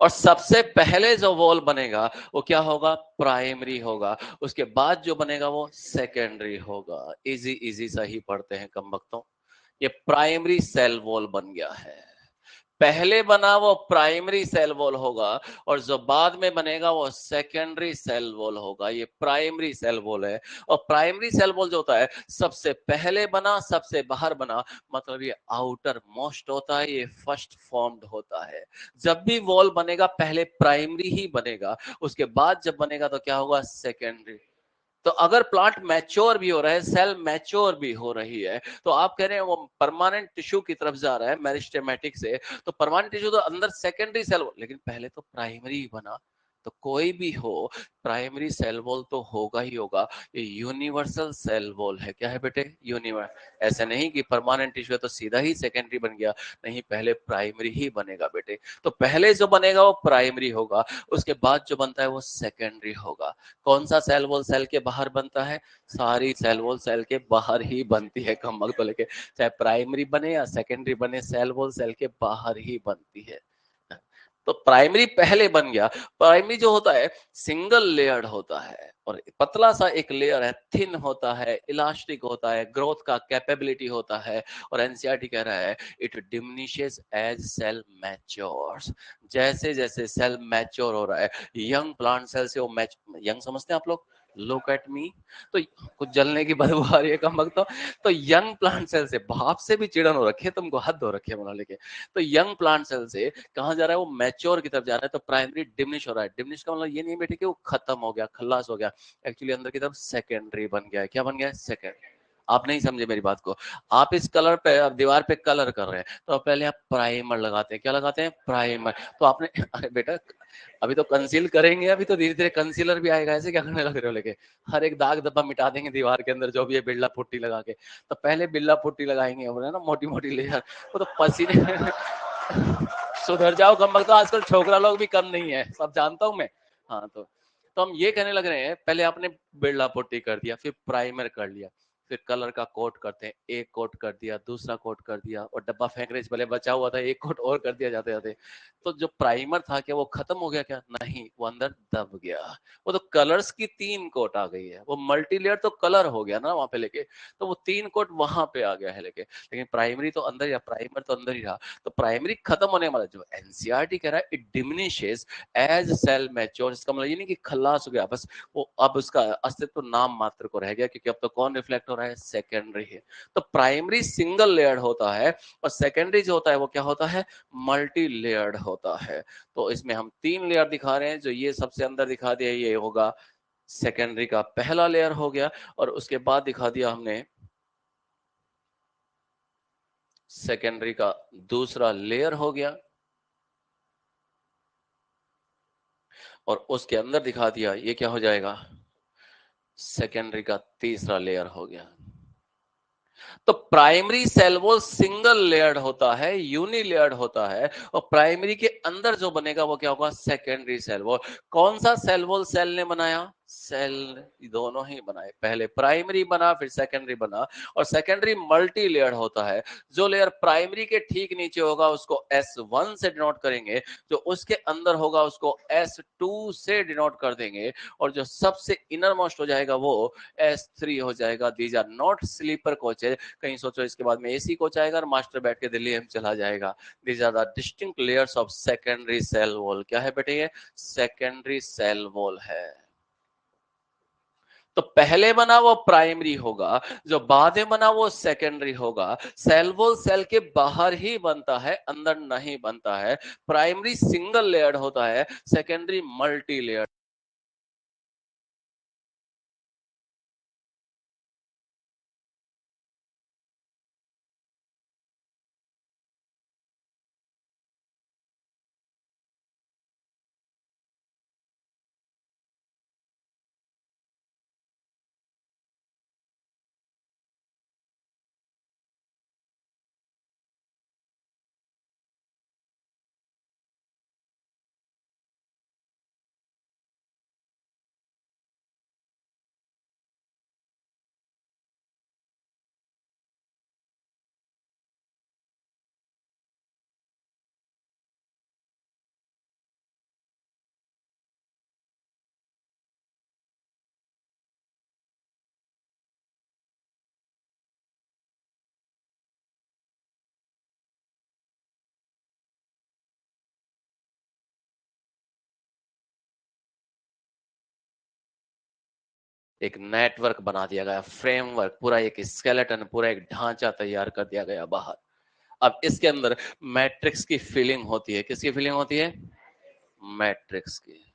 और सबसे पहले जो वॉल बनेगा वो क्या होगा? प्राइमरी होगा। उसके बाद जो बनेगा वो सेकेंडरी होगा। इजी इजी सा ही पढ़ते हैं कम वक्तों, ये प्राइमरी सेल वॉल बन गया है। पहले बना वो प्राइमरी सेल वॉल होगा और जो बाद में बनेगा वो सेकेंडरी सेल वॉल होगा। ये प्राइमरी सेल वॉल है। और प्राइमरी सेल वॉल जो होता है सबसे पहले बना सबसे बाहर बना, मतलब ये आउटर मोस्ट होता है, ये फर्स्ट फॉर्म्ड होता है। जब भी वॉल बनेगा पहले प्राइमरी ही बनेगा, उसके बाद जब बनेगा तो क्या होगा, सेकेंडरी। तो अगर प्लांट मैच्योर भी हो रहा है, सेल मैच्योर भी हो रही है, तो आप कह रहे हैं वो परमानेंट टिश्यू की तरफ जा रहा है मेरिस्टेमेटिक से, तो परमानेंट टिश्यू तो अंदर सेकेंडरी सेल, लेकिन पहले तो प्राइमरी ही बना। तो कोई भी हो, प्राइमरी सेल वॉल तो होगा ही होगा। ये यूनिवर्सल सेल वॉल है। क्या है बेटे, यूनिवर्सल। ऐसा नहीं कि परमानेंट टिश्यू है तो सीधा ही सेकेंडरी बन गया, नहीं, पहले प्राइमरी ही बनेगा बेटे। तो पहले जो बनेगा वो प्राइमरी होगा, उसके बाद जो बनता है वो सेकेंडरी होगा। कौन सा सेल वॉल सेल के बाहर बनता है, सारी सेल वॉल सेल के बाहर ही बनती है, कमल को लेके, चाहे प्राइमरी बने या सेकेंडरी बने, सेल वॉल सेल के बाहर ही बनती है। तो प्राइमरी पहले बन गया। प्राइमरी जो होता है सिंगल लेयर्ड होता है और पतला सा एक लेयर है, थिन होता है, इलास्टिक होता है, ग्रोथ का कैपेबिलिटी होता है। और एनसीईआरटी कह रहा है it diminishes as cell matures. जैसे जैसे सेल मैच्योर हो रहा है, यंग प्लांट सेल से वो मैच, यंग समझते हैं आप लोग, लुक एट मी, तो कुछ जलने की बदबू आ रही है कम वक्त। तो यंग प्लांट सेल से भाप से भी चिड़न हो रखी है तुमको, हद हो रखी है बना लेके। तो यंग प्लांट सेल से कहाँ जा रहा है, वो मैच्योर की तरफ जा रहा है। तो प्राइमरी डिमिनिश हो रहा है। डिमिनिश का मतलब ये नहीं बेटे कि वो खत्म हो गया, खल्लास हो गया, एक्चुअली अंदर की तरफ सेकेंडरी बन गया है। क्या बन गया है, सेकेंडरी। आप नहीं समझे मेरी बात को। आप इस कलर पे, आप दीवार पे कलर कर रहे हैं तो पहले आप प्राइमर लगाते हैं। क्या लगाते हैं, प्राइमर। तो आपने अरे बेटा अभी तो कंसील करेंगे, अभी तो धीरे धीरे कंसीलर भी आएगा, ऐसे क्या करने लग रहे हो लेके। हर एक दाग धब्बा मिटा देंगे दीवार के अंदर जो भी है, बिरला पुट्टी लगा के। तो पहले बिरला पुट्टी लगाएंगे ना, मोटी मोटी लेयर, वो तो पसीने सुधर जाओ कम वक्त, तो आजकल छोकरा लोग भी कम नहीं है, सब जानता हूं मैं। हाँ, तो हम ये कहने लग रहे हैं, पहले आपने बिरला पुट्टी कर दिया, फिर प्राइमर कर लिया, फिर कलर का कोट करते हैं, एक कोट कर दिया, दूसरा कोट कर दिया, और डब्बा फेंक रहे पहले बचा हुआ था, एक कोट और कर दिया जाते जाते। तो जो प्राइमर था क्या वो खत्म हो गया, क्या नहीं, वो अंदर दब गया। वो तो कलर्स की 3 कोट आ गई है, वो मल्टीलेयर तो कलर हो गया ना वहां पे लेके, तो वो 3 कोट वहां पे आ गया है लेके, लेकिन प्राइमरी तो अंदर, या प्राइमर तो अंदर ही रहा। तो प्राइमरी खत्म होने वाला, जो एनसीईआरटी कह रहा है it diminishes as cell mature, इसका मतलब ये नहीं कि खल्लास हो गया बस, वो अब उसका अस्तित्व नाम मात्र को रह गया, क्योंकि अब तो कौन रिफ्लेक्ट हो रहा है, सेकेंडरी है। तो प्राइमरी सिंगल लेयर्ड होता है और सेकेंडरी जो होता है वो क्या होता है, मल्टी लेयर्ड होता है। तो इसमें हम 3 लेयर दिखा रहे हैं, जो ये सबसे अंदर दिखा दिया ये होगा सेकेंडरी का पहला लेयर हो गया, और उसके बाद दिखा दिया हमने सेकेंडरी का दूसरा लेयर हो गया, और उसके अंदर दिखा दिया ये क्या हो जाएगा, सेकेंडरी का तीसरा लेयर हो गया। तो primary cell wall single layered होता है, यूनी लेयर्ड होता है, और प्राइमरी के अंदर जो बनेगा वो क्या होगा, सेकेंडरी सेल वॉल। कौन सा सेल वॉल सेल ने बनाया, सेल दोनों ही बनाए, पहले प्राइमरी बना फिर सेकेंडरी बना। और सेकेंडरी मल्टी लेयर्ड होता है, जो लेयर प्राइमरी के ठीक नीचे होगा उसको S1 से डिनोट करेंगे, जो उसके अंदर होगा उसको S2 से डिनोट कर देंगे, और जो सबसे इनर मोस्ट हो जाएगा वो S3 हो जाएगा। These are not sleeper coaches, कहीं सोचो इसके बाद में एसी कोच आएगा और मास्टर बैठ के दिल्ली एम चला जाएगा। These are the distinct layers of secondary cell wall. क्या है बेटे, ये सेकेंडरी सेल वॉल है। तो पहले बना वो प्राइमरी होगा, जो बाद में बना वो सेकेंडरी होगा। सेल वॉल सेल के बाहर ही बनता है, अंदर नहीं बनता है। प्राइमरी सिंगल लेयर्ड होता है, सेकेंडरी मल्टी लेयर्ड। एक नेटवर्क बना दिया गया, फ्रेमवर्क, पूरा एक स्केलेटन, पूरा एक ढांचा तैयार कर दिया गया बाहर। अब इसके अंदर मैट्रिक्स की फीलिंग होती है। किसकी फीलिंग होती है? मैट्रिक्स की।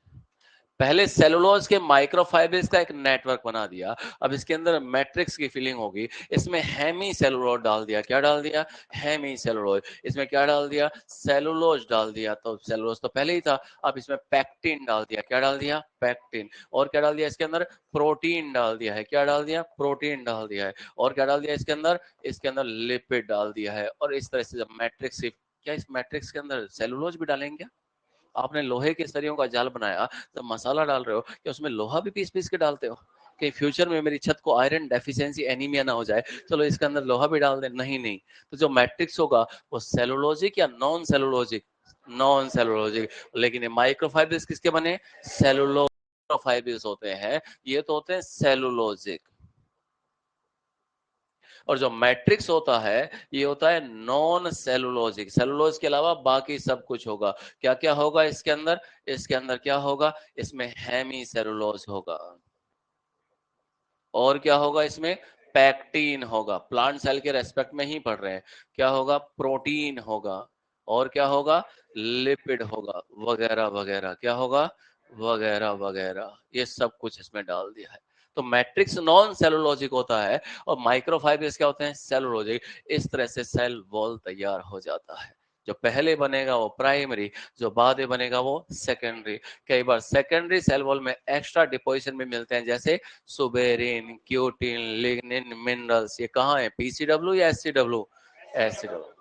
पहले सेलुलोज के माइक्रोफाइब्रिल्स का एक नेटवर्क बना दिया, अब इसके अंदर मैट्रिक्स की फिलिंग होगी। इसमें हेमी सेलुलोज डाल दिया। क्या डाल दिया? Hemicellulose. इसमें क्या डाल दिया? सेलुलोज डाल दिया। तो सेलुलोज तो पहले ही था, अब इसमें पैक्टिन डाल दिया। क्या डाल दिया? पैक्टिन। और क्या डाल दिया इसके अंदर? प्रोटीन डाल दिया है। क्या डाल दिया? प्रोटीन डाल दिया है। और क्या डाल दिया इसके अंदर? इसके अंदर लिपिड डाल दिया है। और इस तरह से जब मैट्रिक्स, क्या इस मैट्रिक्स के अंदर सेलुलोज भी डालेंगे? आपने लोहे के सरियों का जाल बनाया, तो मसाला डाल रहे हो, क्या उसमें लोहा भी पीस पीस के डालते हो? कि फ्यूचर में मेरी छत को आयरन डेफिशिएंसी एनीमिया ना हो जाए, चलो इसके अंदर लोहा भी डाल दे? नहीं नहीं। तो जो मैट्रिक्स होगा वो सेलुलोजिक या नॉन सेलुलोजिक? Non cellulosic. लेकिन ये माइक्रोफाइब्रिल्स किसके बने? सेलुलोफाइब्रिल्स होते हैं, ये तो होते हैं सेलुलोजिक। और जो मैट्रिक्स होता है ये होता है नॉन सेलुलोजिक। सेलुलोज के अलावा बाकी सब कुछ होगा। क्या क्या होगा इसके अंदर? इसके अंदर क्या होगा? इसमें हेमी सेलुलोज होगा। और क्या होगा इसमें? पैक्टीन होगा। प्लांट सेल के रेस्पेक्ट में ही पढ़ रहे हैं। क्या होगा? प्रोटीन होगा। और क्या होगा? लिपिड होगा, वगैरह वगैरह। क्या होगा? वगैरह वगैरह। ये सब कुछ इसमें डाल दिया है। तो मैट्रिक्स नॉन सेलुलोजिक होता है और माइक्रोफाइब्रिल्स क्या होते हैं? सेलुलोजिक। इस तरह से सेल वॉल तैयार हो जाता है। जो पहले बनेगा वो प्राइमरी, जो बाद में बनेगा वो सेकेंडरी। कई बार सेकेंडरी सेल वॉल में एक्स्ट्रा डिपोजिशन भी मिलते हैं, जैसे सुबेरिन, क्यूटिन, लिग्निन, मिनरल्स। ये कहाँ है? पीसीडब्ल्यू या एससीडब्ल्यू? एससीडब्ल्यू।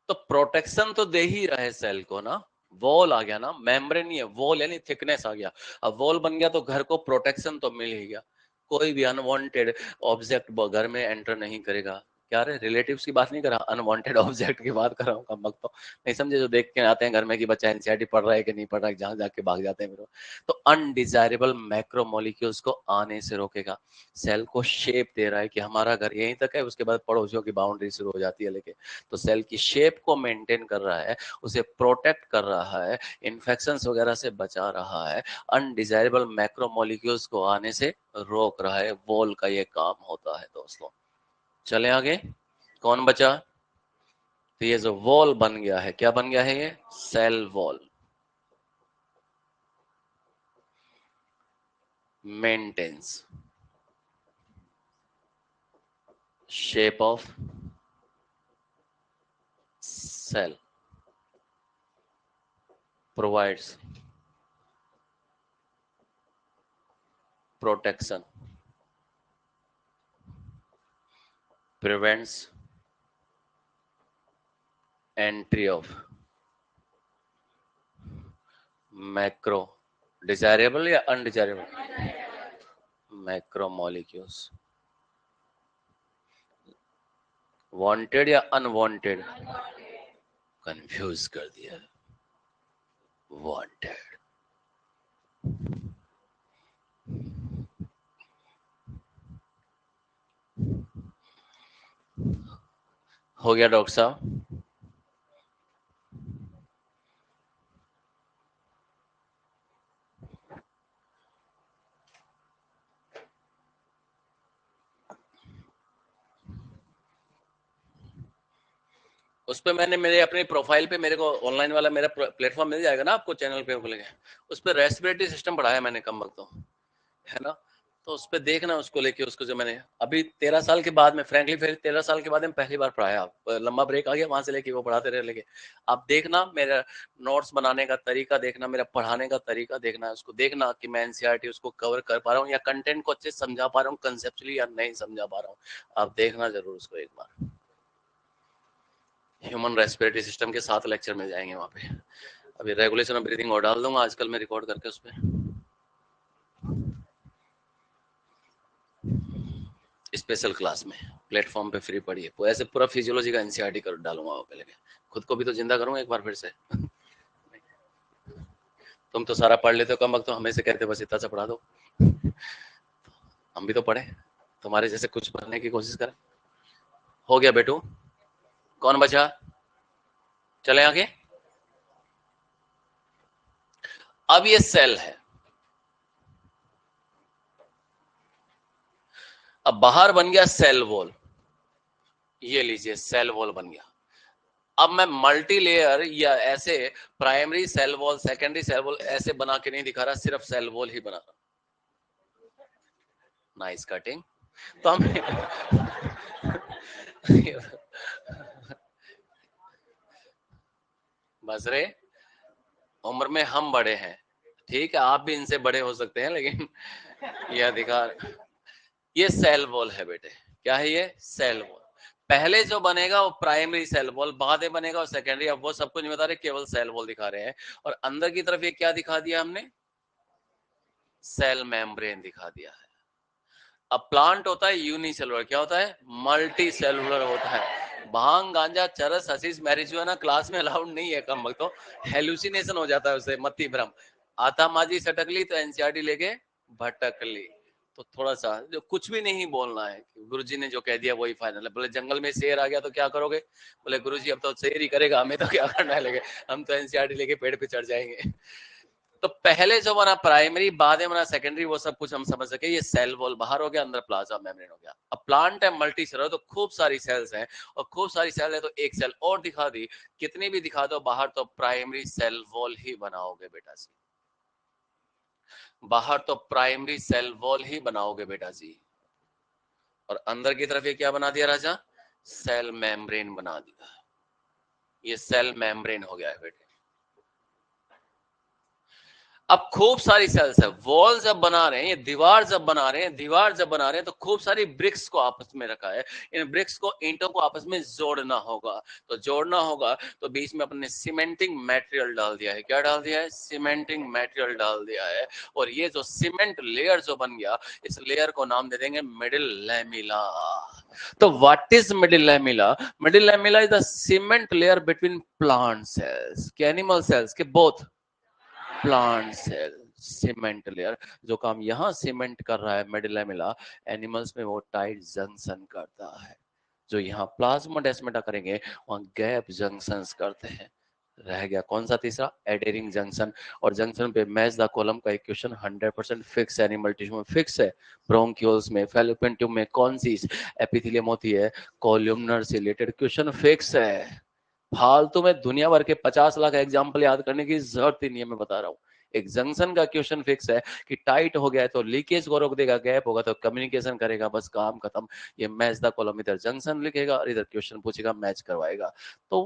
तो प्रोटेक्शन तो दे ही रहे सेल को ना। वॉल आ गया ना, मेम्ब्रेन नहीं है, वॉल यानी थिकनेस आ गया। अब वॉल बन गया तो घर को प्रोटेक्शन तो मिल ही गया। कोई भी अनवांटेड ऑब्जेक्ट घर में एंटर नहीं करेगा। क्या रे, रिलेटिव्स की बात नहीं कर रहा, अनवांटेड ऑब्जेक्ट की बात कर रहा हूँ। कम वक्त तो नहीं समझे, जो देख के आते हैं घर में कि बच्चा एनसीईआरटी पढ़ रहा है कि नहीं पढ़ रहा है, जहां जाके भाग जाते हैं फिर तो अनडिजायरेबल मैक्रोमोलिक्यूल्स को आने से रोकेगा। सेल को शेप दे रहा है कि हमारा घर यहीं तक है, उसके बाद पड़ोसियों की बाउंड्री शुरू हो जाती है लेके। तो सेल की शेप को मेंटेन कर रहा है, उसे प्रोटेक्ट कर रहा है, इन्फेक्शंस वगैरह से बचा रहा है, अनडिजायरेबल मैक्रोमोलिक्यूल्स को आने से रोक रहा है। वॉल का ये काम होता है दोस्तों। चले आगे, कौन बचा? तो ये जो वॉल बन गया है, क्या बन गया है? ये cell wall maintains shape of cell, provides protection, prevents entry of macro desirable या undesirable macromolecules, वांटेड या अनवांटेड? कंफ्यूज कर दिया। वांटेड। हो गया डॉक्टर साहब? उस पे मैंने मेरे अपने प्रोफाइल पे, मेरे को ऑनलाइन वाला मेरा प्लेटफॉर्म मिल जाएगा ना आपको, चैनल पे खुलेगा, उस पे रेस्पिरेटरी सिस्टम पढ़ाया मैंने कम वक्त तो, है ना। तो उस पर देखना उसको लेके, उसको जो मैंने अभी 13 साल के बाद में, फ्रैंकली फिर 13 साल के बाद में पहली बार पढ़ाया, लंबा ब्रेक आ गया वहां से लेके वो पढ़ाते रहे लेके। आप देखना मेरा नोट्स बनाने का तरीका देखना, मेरा पढ़ाने का तरीका देखना, उसको देखना कि मैं एनसीईआरटी उसको कवर कर पा रहा हूँ या कंटेंट को अच्छे से समझा पा रहा हूँ कंसेप्चुअली या नहीं समझा पा रहा हूँ। आप देखना जरूर उसको एक बार। ह्यूमन रेस्पिरेटरी सिस्टम के 7 लेक्चर मिल जाएंगे वहां पे। अभी रेगुलेशन ऑफ ब्रीथिंग और डाल दूंगा आजकल मैं रिकॉर्ड करके उस पर, स्पेशल क्लास में प्लेटफॉर्म पे फ्री पढ़िए। ऐसे पूरा फिजियोलॉजी का एनसीईआरटी कर डालूंगा वो पहले, खुद को भी तो जिंदा करूंगा एक बार फिर से। तुम तो सारा पढ़ लेते हो, कम वक्त तो हमें से कहते बस इतना सा पढ़ा दो। हम भी तो पढ़े, तुम्हारे जैसे कुछ पढ़ने की कोशिश करें। हो गया बेटू, कौन बचा? चले आगे। अब ये सेल है, अब बाहर बन गया सेल वॉल, ये लीजिए सेल वॉल बन गया। अब मैं मल्टी लेयर या ऐसे primary cell wall secondary cell wall ऐसे बना के नहीं दिखा रहा, सिर्फ सेल वॉल ही बना रहा। Nice cutting. तो हम बस रे, उम्र में हम बड़े हैं, ठीक है, आप भी इनसे बड़े हो सकते हैं, लेकिन यह दिखा, ये सेल वॉल है बेटे। क्या है ये? Cell wall. पहले जो बनेगा वो प्राइमरी सेल वॉल, बाद में बनेगा वो सेकेंडरी। अब वो सब कुछ नहीं बता रहे, केवल सेल वॉल दिखा रहे हैं। और अंदर की तरफ ये क्या दिखा दिया हमने? सेल मेम्ब्रेन दिखा दिया है। अब प्लांट होता है यूनिसेलुलर, क्या होता है? मल्टी सेलुलर होता है। भांग गांजा चरस हसीस मैरिजुआना क्लास में अलाउड नहीं है, कम वक्त तो हेलुसिनेशन हो जाता है उससे, मति भ्रम। आता माजी सटक ली तो एनसीईआरटी लेके भटक ली। तो थोड़ा सा जो कुछ भी नहीं बोलना है, गुरुजी ने जो कह दिया वही फाइनल है। बोले जंगल में शेर आ गया तो क्या करोगे? बोले गुरुजी अब तो शेर ही करेगा, हमें तो क्या करना है, लेके हम तो एनसीईआरटी लेके पेड़ पे चढ़ जाएंगे। तो पहले जो बना प्राइमरी, बाद में बना सेकेंडरी, वो सब कुछ हम समझ सके। ये सेल वॉल बाहर हो गया, अंदर प्लाज्मा मेम्ब्रेन हो गया। अब प्लांट है मल्टी सेलुलर, तो खूब सारी सेल्स हैं, और खूब सारी सेल है तो एक सेल और दिखा दी, कितनी भी दिखा दो बाहर, तो प्राइमरी सेल वॉल ही बनाओगे बेटा जी। बाहर तो प्राइमरी सेल वॉल ही बनाओगे बेटा जी। और अंदर की तरफ ये क्या बना दिया राजा? सेल मेम्ब्रेन बना दिया। ये सेल मेम्ब्रेन हो गया है बेटे। अब खूब सारी सेल्स है, वॉल जब बना रहे हैं, ये दीवार जब बना रहे हैं, दीवार जब बना रहे हैं, तो खूब सारी ब्रिक्स को आपस में रखा है। इन ब्रिक्स को, ईंटों को आपस में जोड़ना होगा। तो जोड़ना होगा तो बीच में अपने सीमेंटिंग मटेरियल डाल दिया है। क्या डाल दिया है? सीमेंटिंग मटेरियल डाल दिया है। और ये जो सीमेंट लेयर जो बन गया, इस लेयर को नाम दे देंगे मिडिल लैमिला। तो what is middle lamella? Middle lamella is the cement layer between plant cells के एनिमल सेल्स के, both plant cell. Cement layer, जो काम यहाँ सीमेंट कर रहा है मिडिल लैमेला, एनिमल्स में वो टाइट जंक्शन करता है। जो यहाँ प्लाज्मोडेस्माटा करेंगे, वहां गैप जंक्शंस करते हैं। रह गया कौन सा? तीसरा, एडेरिंग जंक्शन। और जंक्शन पे मैच द कॉलम का इक्वेशन 100% फिक्स है, एनिमल टिश्यू में फिक्स है। ब्रोंक्यूल्स में, फैलोपियन ट्यूब में कौन सी एपिथेलियम होती है? कोल्यूमनर से रिलेटेड क्वेश्चन फिक्स है। फालतू में दुनिया भर के 50 लाख एग्जाम्पल याद करने की जरूरत ही नहीं है, मैं बता रहा हूँ। एक जंक्शन का क्वेश्चन फिक्स है कि टाइट हो गया है तो लीकेज को रोक देगा, गैप होगा तो कम्युनिकेशन करेगा, बस काम खत्म। ये मैच द कॉलम, इधर जंक्शन लिखेगा और इधर क्वेश्चन पूछेगा, मैच करवाएगा। तो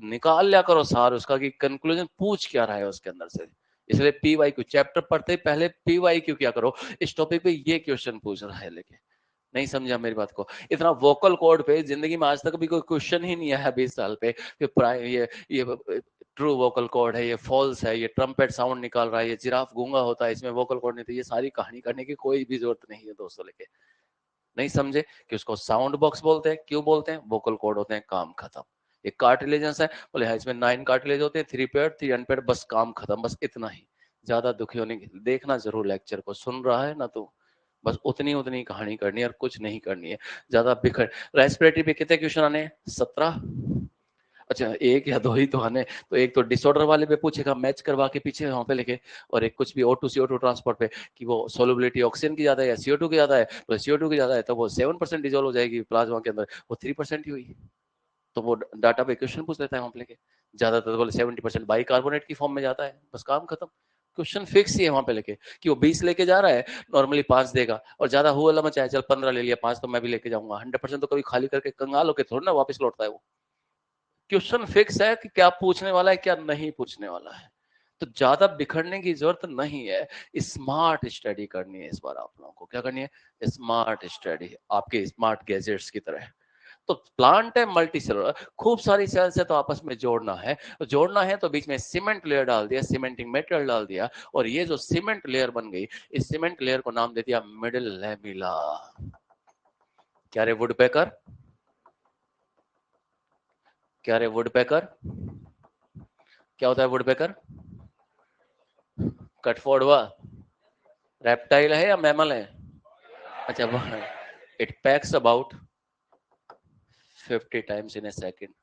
निकाल लिया करो सार उसका कि कंक्लूजन पूछ क्या रहा है उसके अंदर से। इसलिए पी वाई क्यू चैप्टर पढ़ते ही पहले पी वाई क्यू क्या करो, इस टॉपिक पे ये क्वेश्चन पूछ रहा है लेके। नहीं समझा मेरी बात को? इतना वोकल कोड पे जिंदगी में आज तक भी कोई क्वेश्चन ही नहीं आया 20 साल पे ये ट्रू वोकल कोड है, ये फॉल्स है, ये ट्रम्पेट साउंड निकाल रहा है, ये जिराफ गूंगा होता है, इसमें वोकल कोड नहीं था। ये सारी कहानी करने की कोई भी जरूरत नहीं है दोस्तों लेके। नहीं समझे कि उसको साउंड बॉक्स बोलते हैं? क्यों बोलते हैं? वोकल कोड होते हैं, काम खत्म। एक कार्टिलेजेंस है, बोले हाँ इसमें 9 कार्टिलेज होते हैं, 3 पेयर 3 अनपेयर, बस काम खत्म, बस इतना ही। ज्यादा दुखी होने की, देखना जरूर लेक्चर को, सुन रहा है ना तू? बस उतनी उतनी कहानी करनी है और कुछ नहीं करनी है, ज्यादा बिखर। रेस्पिरेटरी पे कितने क्वेश्चन आने? 17। अच्छा, एक या दो ही तो आने। तो एक तो डिसऑर्डर वाले पे पूछेगा, मैच करवा के पीछे वहां पे लिखे। और एक कुछ भी O2 CO2 ट्रांसपोर्ट पे, कि वो सोलबिलिटी ऑक्सीजन की ज्यादा है या CO2 की ज्यादा है। तो CO2 की ज्यादा है तो वो 7% डिजोल्व हो जाएगी प्लाज्मा के अंदर, वो 3% ही हुई। तो वो डाटा पे क्वेश्चन पूछ लेता है वहां पे लेके। ज्यादातर बोले 70% बाइकार्बोनेट की फॉर्म में जाता है, बस काम खत्म। क्वेश्चन फिक्स ही है वहां पे लेके कि वो 20 लेके जा रहा है, नॉर्मली 5 देगा, और ज्यादा हुआ लमा चाहे चल 15 ले लिया, 5 तो मैं भी लेके जाऊंगा। 100% तो कभी खाली करके कंगाल होके थोड़ा ना वापस लौटता है वो। क्वेश्चन फिक्स है कि क्या पूछने वाला है क्या नहीं पूछने वाला है, तो ज्यादा बिखरने की जरूरत नहीं है। स्मार्ट स्टडी करनी है इस बार आप लोगों को। क्या करनी है? स्मार्ट स्टडी, आपके स्मार्ट गैजेट्स की तरह। तो प्लांट है मल्टी सेलुलर, खूब सारी सेल्स है तो आपस में जोड़ना है, तो जोड़ना है तो बीच में सीमेंट लेयर डाल दिया, सीमेंटिंग मटेरियल डाल दिया, और ये जो सीमेंट लेयर बन गई, इस सीमेंट लेयर को नाम दे दिया मिडिल लैमिला। क्या रे वुडपेकर? क्या रे वुडपेकर? क्या होता है वुडपेकर? कटफोड़वा रेप्टाइल है या मैमल है? अच्छा वह, it PACS about 50 times in A second.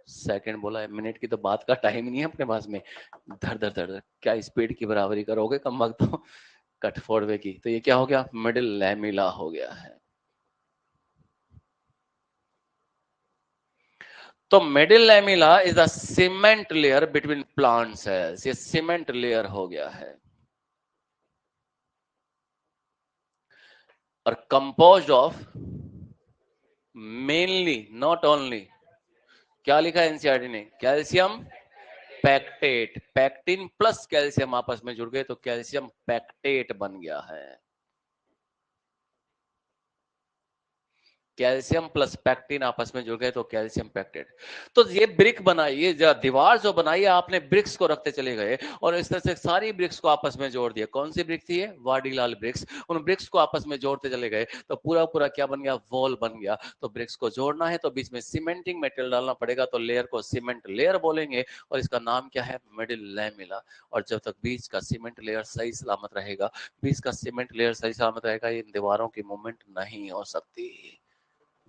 Second बोला है, मिनट की तो बात का टाइम नहीं है अपने पास में। धर धर धर धर, क्या स्पीड की बराबरी करोगे कम वक्त तो। कट फोरवे की, तो ये क्या हो गया? मिडिल लैमिला हो गया है। तो middle lamella is the cement layer between plant sales, ये सीमेंट लेयर हो गया है, और composed of mainly not only, क्या लिखा है एनसीईआरटी ने? Calcium pectate, pectin plus calcium आपस में जुड़ गए तो कैल्शियम पैक्टेट बन गया है। कैल्शियम प्लस पैक्टिन आपस में जुड़ गए तो कैल्शियम पैक्टेट। तो ये ब्रिक बनाई, ये दीवार जो बनाई है आपने, ब्रिक्स को रखते चले गए और इस तरह से सारी ब्रिक्स को आपस में जोड़ दिया। कौन सी ब्रिक थी ये? वाडीलाल ब्रिक्स। उन ब्रिक्स को आपस में जोड़ते चले गए तो पूरा पूरा क्या बन गया? वॉल बन गया। तो ब्रिक्स को जोड़ना है तो बीच में सीमेंटिंग मटेरियल डालना पड़ेगा, तो लेयर को सीमेंट लेयर बोलेंगे, और इसका नाम क्या है? Middle lamella. और जब तक बीच का सीमेंट लेयर सही सलामत रहेगा, बीच का सीमेंट लेयर सही सलामत रहेगा, इन दीवारों की मूवमेंट नहीं हो सकती।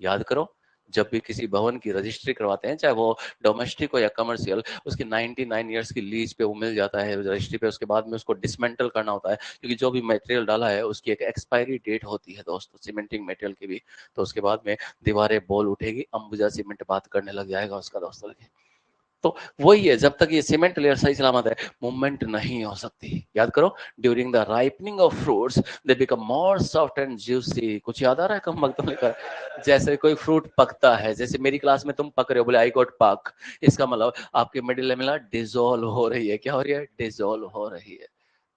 याद करो, जब भी किसी भवन की रजिस्ट्री करवाते हैं, चाहे वो डोमेस्टिक हो या कमर्शियल, उसकी 99 ईयर्स की लीज पे वो मिल जाता है रजिस्ट्री पे। उसके बाद में उसको डिसमेंटल करना होता है, क्योंकि जो भी मटेरियल डाला है उसकी एक एक्सपायरी डेट होती है दोस्तों, सीमेंटिंग मटेरियल की भी। तो उसके बाद में दीवारें बोल उठेगी, अंबुजा सीमेंट बात करने लग जाएगा उसका दोस्तों। तो वही है, जब तक ये सीमेंट लेयर सही सलामत है, मूवमेंट नहीं हो सकती। याद करो, during the ripening of fruits they become more soft and juicy. कुछ याद आ रहा है कम वक्त में लेकर? जैसे कोई फ्रूट पकता है, जैसे मेरी क्लास में तुम पक रहे हो, बोले आई गॉट पक, इसका मतलब आपके मिडिल लेमिला डिसॉल्व हो रही है। क्या हो रही है? डिसॉल्व हो रही है।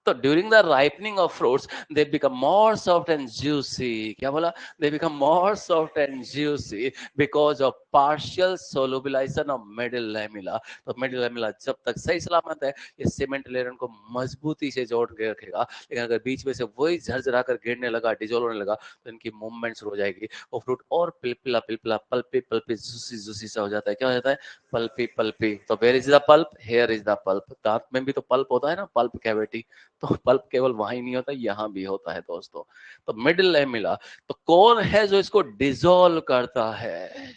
तो during the ripening of fruits they become more soft and juicy. क्या बोला? They become more soft and juicy because of partial solubilization of middle lamella. तो मिडिल लैमिला जब तक सही सलामत है, ये सीमेंट लेयर को मजबूती से जोड़ के रखेगा। लेकिन अगर बीच में से वही झरझरा कर गिरने लगा, डिजोल्व होने लगा, तो इनकी मूवमेंट शुरू हो जाएगी। वो फ्रूट और पिलपिला पिलपिला, पल्पी पल्पी, जूसी जूसी सा हो जाता है। क्या हो जाता है? Pulpy pulpy. तो where is the pulp? Here is the pulp. दांत में भी तो पल्प होता है ना, पल्प कैविटी। तो पल्प केवल वहां ही नहीं होता, यहां भी होता है दोस्तों। तो मिडिल लैमिला, तो कौन है जो इसको डिसॉल्व करता है?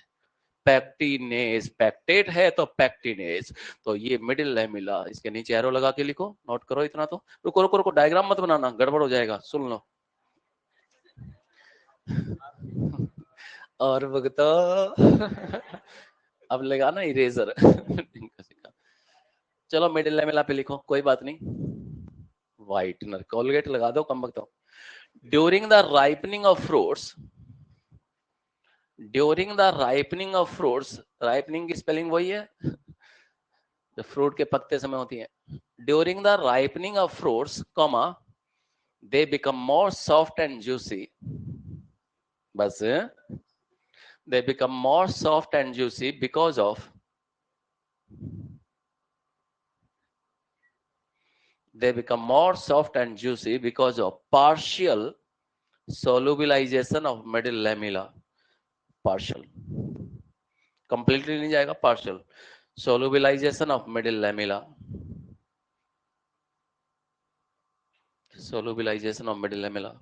पैक्टिनेज। पैक्टेट है तो पैक्टिनेज। तो ये मिडिल लैमिला, इसके नीचे एरो लगा के लिखो, नोट करो इतना तो। रुको रुको रुको, डायग्राम मत बनाना, गड़बड़ हो जाएगा, सुन लो। और भुगतो। अब लगाना इरेजर। चलो मिडिल लैमिला पे लिखो, कोई बात नहीं। व्हाइटनर, कोलगेट लगा दो कम वक्त। During the ripening of fruits, during the ripening of fruits, ripening की स्पेलिंग वही है जो फ्रूट के पकते समय होती है। During the ripening of fruits, comma, they become more soft and juicy. बस, they become more soft and juicy because of, they become more soft and juicy because of partial solubilization of middle lamella. Partial, completely नहीं जाएगा, partial solubilization of middle lamella, solubilization of middle lamella,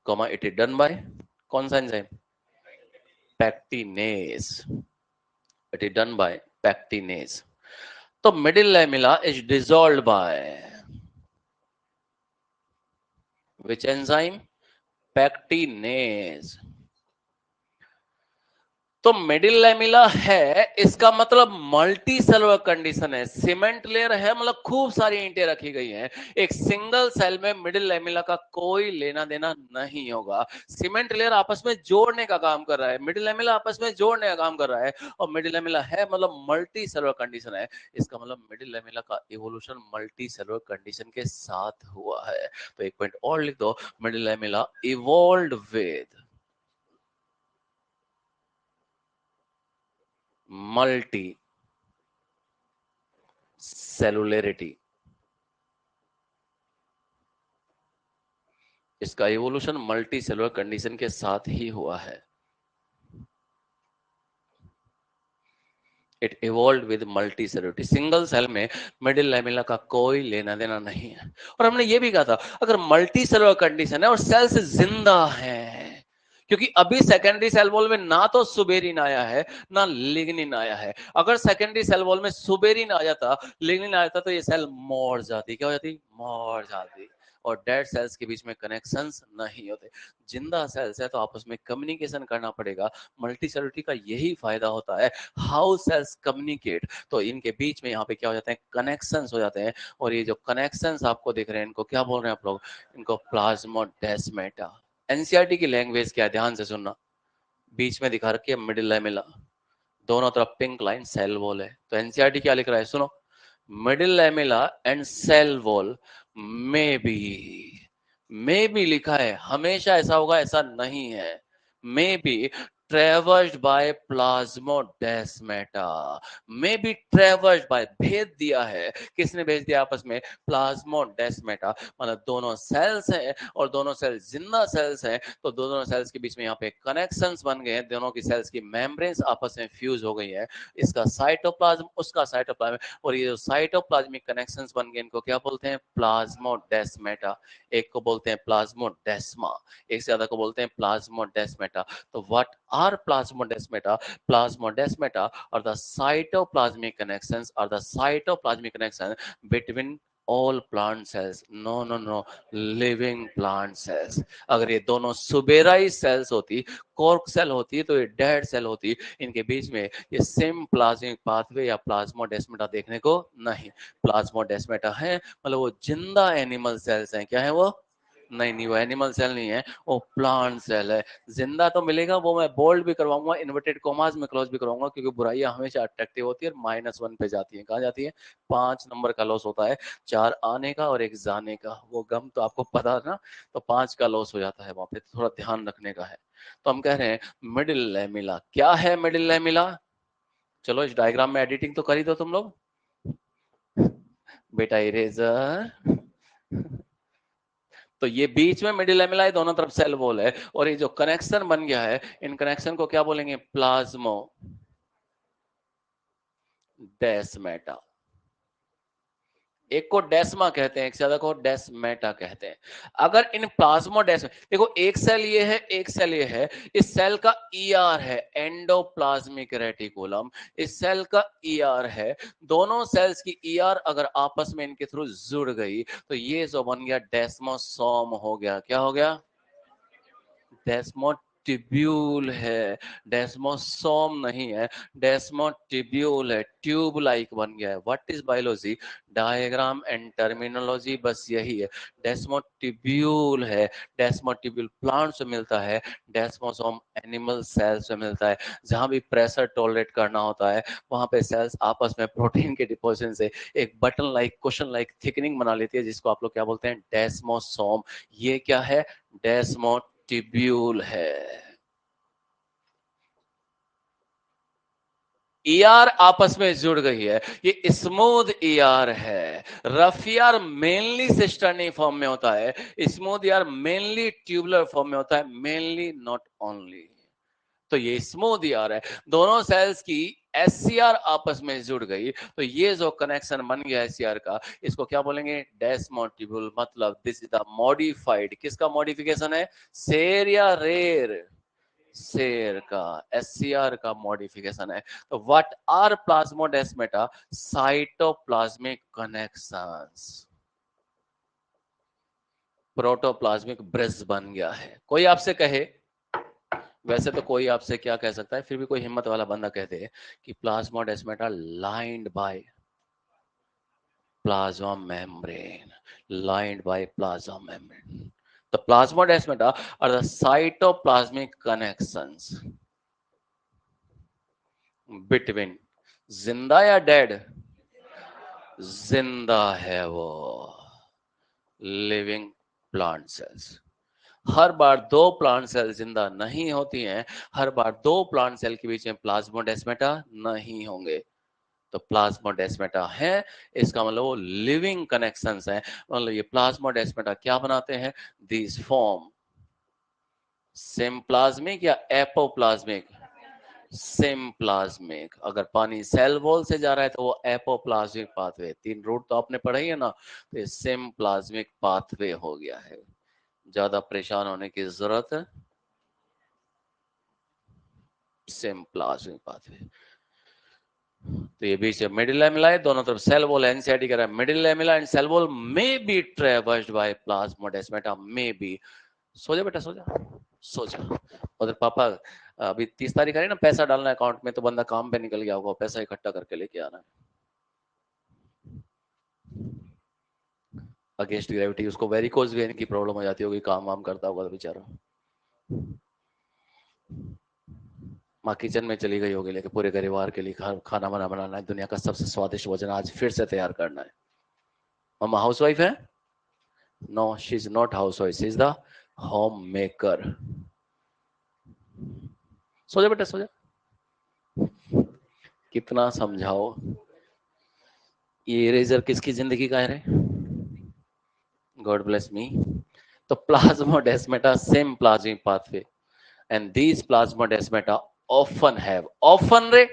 comma, it is done by कौन सा enzyme? Pectinase. It is done by pectinase. तो middle lamella is dissolved by which enzyme? Pectinase. तो middle lamella है, इसका मतलब multi cellular condition है। Cement layer है, मतलब खूब सारी ईंटें रखी गई हैं। एक सिंगल सेल में मिडिल लैमिला का कोई लेना देना नहीं होगा। सीमेंट लेयर आपस में जोड़ने का काम कर रहा है, मिडिल लैमिला आपस में जोड़ने का काम कर रहा है, और मिडिल लैमिला है मतलब मल्टी सेलुलर कंडीशन है। इसका मतलब मिडिल लैमिला का इवोल्यूशन मल्टी सेलुलर कंडीशन के साथ हुआ है। तो एक पॉइंट और लिख दो, middle lamella evolved with multi cellularity. इसका इवोल्यूशन मल्टी सेलुलर कंडीशन के साथ ही हुआ है। It evolve with multi cellularity. Single cell में मिडिल लैमिला का कोई लेना देना नहीं है। और हमने ये भी कहा था, अगर मल्टी सेलुलर कंडीशन है और सेल्स जिंदा हैं, क्योंकि अभी सेकेंडरी सेल वॉल में ना तो सुबेरिन आया है ना लिग्निन आया है। अगर सेकेंडरी सेल वॉल में सुबेरिन आ जाता, लिग्निन आ जाता, तो ये सेल मर जाती। क्या हो जाती? मर जाती। और डेड सेल्स के बीच में कनेक्शंस नहीं होते। जिंदा सेल्स है तो आपस में कम्युनिकेशन करना पड़ेगा। मल्टी सेलुलरिटी का यही फायदा होता है। हाउ सेल्स कम्युनिकेट, तो इनके बीच में यहाँ पे क्या हो जाते हैं? कनेक्शंस हो जाते हैं। और ये जो कनेक्शंस आपको दिख रहे हैं, इनको क्या बोल रहे हैं आप लोग? इनको प्लाज्मोडेस्माटा। एनसीईआरटी की लैंग्वेज क्या है, ध्यान से सुनना। बीच में दिखा रखी है मिडिल लैमिला, दोनों तरफ पिंक लाइन सेल वॉल है। तो एनसीईआरटी क्या लिख रहा है, सुनो। Middle lamella and cell wall may be लिखा है, हमेशा ऐसा होगा ऐसा नहीं है। May be traversed by plasmodesmata. May be traversed by, भेज दिया है। किसने भेज दिया आपस में? प्लाज्मोडेस्माटा। मतलब दोनों सेल्स हैं और दोनों सेल्स जिंदा सेल्स हैं, तो दोनों सेल्स के बीच में यहाँ पे कनेक्शंस बन गए हैं। दोनों की सेल्स की मेम्ब्रेन्स आपस में फ्यूज हो गई है। इसका साइटोप्लाज्म, उसका साइटोप्लाज्म, और ये जो साइटोप्लाज्मिक कनेक्शंस बन गए, इनको क्या बोलते हैं? प्लाज्मोडेस्माटा। एक को बोलते हैं प्लाज्मोडेस्मा, एक से ज्यादा को बोलते हैं प्लाज्मोडेस्माटा। तो what are plasmodesmata? Plasmodesmata are the cytoplasmic connections, between all plant cells. No, no, no, living plant cells. अगर ये दोनों सुबेराई सेल्स होती, कॉर्क सेल होती, तो ये डेड सेल होती। इनके बीच में ये सेम प्लाज्मिक पाथवे या प्लाज्मोडेस्माटा देखने को नहीं। प्लाज्मोडेस्माटा है मतलब वो जिंदा एनिमल सेल्स हैं। क्या है वो? नहीं नहीं, वो एनिमल सेल नहीं है, वो प्लांट सेल है। जिंदा तो मिलेगा, वो मैं बोल्ड भी करवाऊंगा, इन्वर्टेड कॉमास में क्लोज भी करवाऊंगा, क्योंकि बुराइयां हमेशा अट्रैक्टिव होती है और -1 पे जाती है। कहाँ जाती है? 5 नंबर का लॉस होता है, 4 आने का और 1 जाने का। वो गम तो आपको पता है ना। तो 5 का लॉस हो जाता है वहां पे, थोड़ा ध्यान रखने का है। तो हम कह रहे हैं मिडिल लैमिला। क्या है मिडिल लैमिला? चलो इस डायग्राम में एडिटिंग तो कर ही दो तुम लोग। बेटा इरेजर। तो ये बीच में मिडिल लैमेला है, दोनों तरफ सेल वॉल है, और ये जो कनेक्शन बन गया है, इन कनेक्शन को क्या बोलेंगे? प्लाज्मो डेस्मेटा। एक को डेस्मा कहते हैं, एक से ज्यादा को डेस्मेटा कहते हैं। अगर इन प्लाज्मोडेस, देखो एक सेल ये है, एक सेल ये है। इस सेल का ईआर है एंडोप्लाज्मिक रेटिकुलम, इस सेल का ईआर है। दोनों सेल्स की ईआर अगर आपस में इनके थ्रू जुड़ गई, तो ये जो बन गया डेस्मोसोम हो गया। क्या हो गया? डेस्मोटिब्यूल है, डेस्मोसोम नहीं है, डेस्मोटिब्यूल है। ट्यूब लाइक बन गया है। What is biology? Diagram and terminology बस यही है। डेस्मोटिब्यूल है, डेस्मोटिब्यूल प्लांट से मिलता है, डेस्मोसोम एनिमल सेल से मिलता है। जहां भी प्रेशर टॉलरेट करना होता है, वहां पे सेल्स आपस में प्रोटीन के डिपोजिशन से एक button like, cushion like thickening बना लेती है, जिसको आप लोग क्या बोलते हैं? डेस्मोसोम। ये क्या है? डेस्मोटिब्यूल है। ईआर आपस में जुड़ गई है, ये स्मूथ ईआर है। Rough ER mainly cisternae form में होता है, smooth ER mainly tubular form में होता है, मेनली नॉट ओनली। तो ये स्मूथ ईआर है। दोनों सेल्स की एससीआर आपस में जुड़ गई, तो ये जो कनेक्शन बन गया एससीआर का, इसको क्या बोलेंगे? डेस्मोटिब्यूल। मतलब दिस इज द मॉडिफाइड, किसका मॉडिफिकेशन है? शेर या रेर? शेर का, एससीआर का मॉडिफिकेशन है। तो what are plasmodesmata? Cytoplasmic connections. Protoplasmic bridge बन गया है। कोई आपसे कहे वैसे तो कोई आपसे क्या कह सकता है, फिर भी कोई हिम्मत वाला बंदा कह दे कि plasmodesmata lined by plasma membrane, lined by plasma membrane. The plasmodesmata are the cytoplasmic connections between जिंदा या डेड, जिंदा है वो, लिविंग प्लांट सेल्स। हर बार दो प्लांट सेल जिंदा नहीं होती हैं, हर बार दो प्लांट सेल के बीच में प्लाज्मोडेस्माटा नहीं होंगे। तो प्लाज्मोडेस्माटा है, इसका मतलब वो लिविंग कनेक्शंस है। मतलब ये प्लाज्मोडेस्माटा क्या बनाते हैं, दिस फॉर्म सिम्प्लाज्मिक या एपोप्लाज्मिक, सिम्प्लाज्मिक। अगर पानी सेल वॉल से जा रहा है तो वो एपोप्लाज्मिक पाथवे, 3 रूट तो आपने पढ़ा ही है ना, तो ये सिम्प्लाज्मिक पाथवे हो गया है। ज्यादा परेशान होने की जरूरत, सिम्प्लाज्मिक पाथवे। तो ये बीच में मिडिल लैमेला है, दोनों तरफ सेल वॉल। एनसीईआरटी कह रहा है middle lamella and cell wall may be traversed by plasmodesmata, may be. सो जा बेटा, सो जा, सो जा। उधर पापा अभी 30 तारीख है ना, पैसा डालना है अकाउंट में, तो बंदा काम पे निकल गया होगा, पैसा इकट्ठा करके लेके आना है। अगेंस्ट ग्रेविटी, उसको वेरिकोज वेन की प्रॉब्लम हो जाती होगी, काम वाम करता होगा तो बेचारा। माँ किचन में चली गई होगी लेके पूरे परिवार के लिए खाना वाना बनाना है, दुनिया का सबसे स्वादिष्ट भोजन आज फिर से तैयार करना है। मम्मा हाउस वाइफ है? No, she is not housewife, she is the homemaker. सो जा बेटा, सो जा। कितना समझाओ, ये इरेजर किसकी जिंदगी का है रे? God bless me. तो plasmodesmata symplastic pathway, and these plasmodesmata often have, often रे,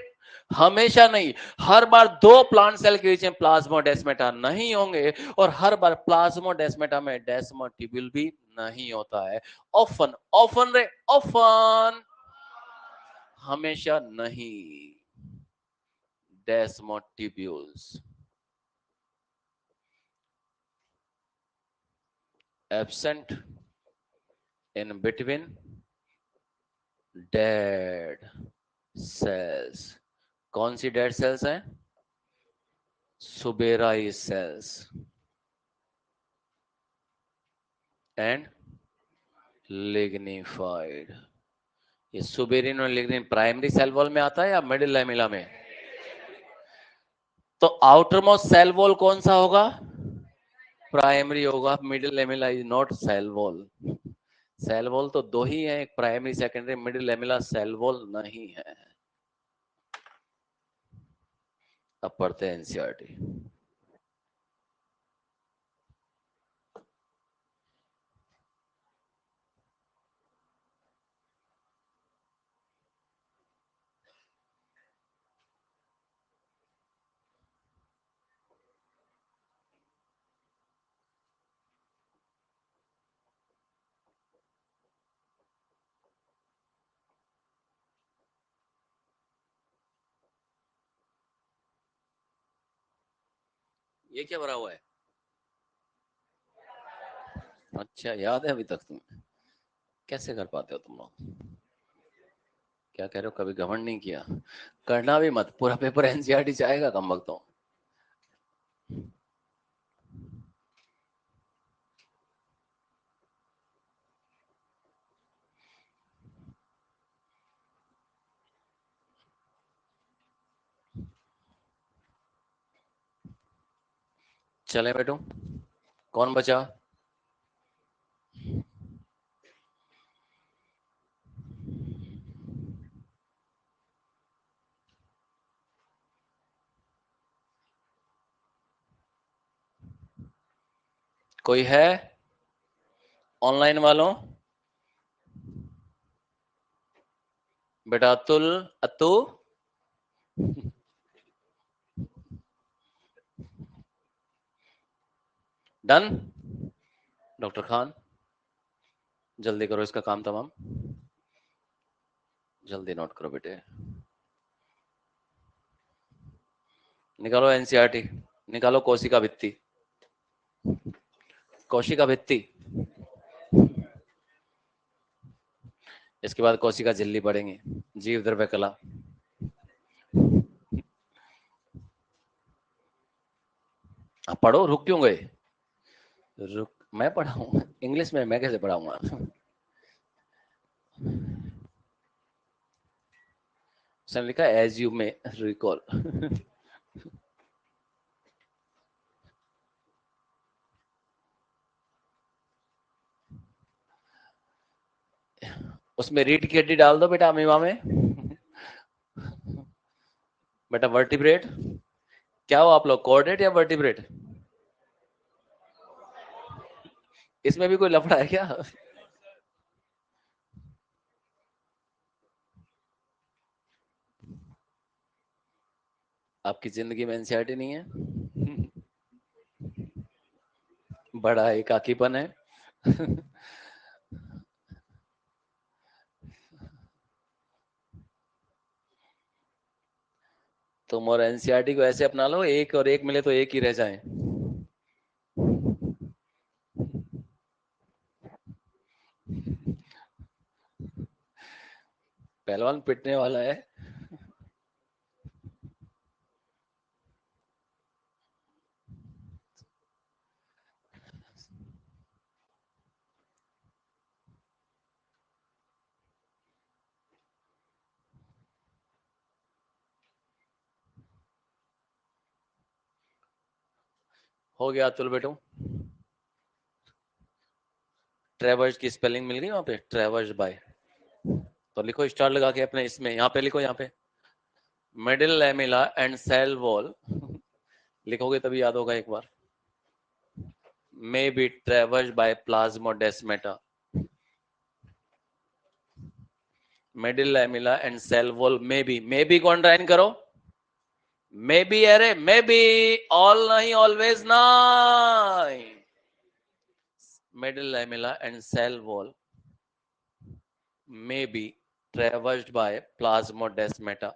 हमेशा नहीं, हर बार दो प्लांट सेल के बीच में प्लाज्मोडेस्माटा नहीं होंगे, और हर बार प्लाज्मोडेस्माटा में डेस्मोटिब्यूल भी नहीं होता है। ऑफन, ऑफन रे, ऑफन, हमेशा नहीं। Desmotubules absent in between dead cells. कौन सी डेड सेल्स हैं? Suberized cells and lignified. ये सुबेरिन और लिग्निन प्राइमरी सेल वॉल में आता है या मिडिल लैमेला में? तो आउटर मोस्ट सेल वॉल कौन सा होगा? प्राइमरी होगा। Middle lamella is not cell wall. Cell wall तो दो ही है, एक primary secondary, middle lamella cell wall नहीं है। अब पढ़ते हैं एनसीईआरटी। ये क्या भरा हुआ है? अच्छा, याद है अभी तक तुम्हें? कैसे कर पाते हो तुम लोग? क्या कह रहे हो, कभी घमंड नहीं किया? करना भी मत, पूरा पेपर एनसीईआरटी से आएगा कम वक्तों। चले बेटो, कौन बचा? कोई है ऑनलाइन वालों? बेटा अतुल, अतु, डन? डॉक्टर खान, जल्दी करो इसका काम तमाम, जल्दी नोट करो बेटे। निकालो एनसीईआरटी, निकालो कोशिका भित्ति, कोशिका भित्ति। इसके बाद कोशिका झिल्ली पढ़ेंगे, जीव द्रव्य कला। आप पढ़ो, रुक क्यों गए? रुक, मैं पढ़ाऊंगा इंग्लिश में, मैं कैसे पढ़ाऊंगा? उसने लिखा एज यू में रिकॉल। उसमें रीढ़ की हड्डी डाल दो बेटा, अमीमा में। बेटा वर्टिब्रेट, क्या हो आप लोग, कोऑर्डिनेट या वर्टिब्रेट? इसमें भी कोई लफड़ा है क्या? आपकी जिंदगी में एनसीईआरटी नहीं है? बड़ा एकाकीपन है। तुम और एनसीईआरटी को ऐसे अपना लो, एक और एक मिले तो एक ही रह जाए। पहलवान पिटने वाला है। हो गया अतुल बेटू, ट्रेवर्स की स्पेलिंग मिल गई वहां पे, ट्रेवर्स बाय। तो लिखो स्टार लगा के अपने इसमें, यहाँ पे लिखो, यहाँ पे middle lamella and cell wall. लिखोगे तभी याद होगा एक बार। May be traverse by plasmodesmata, middle lamella and cell wall. May be को अंडरलाइन करो। मे बी, अरे मे बी, ऑल नहीं, ऑलवेज नहीं। Middle lamella and cell wall may be traversed by plasmodesmata.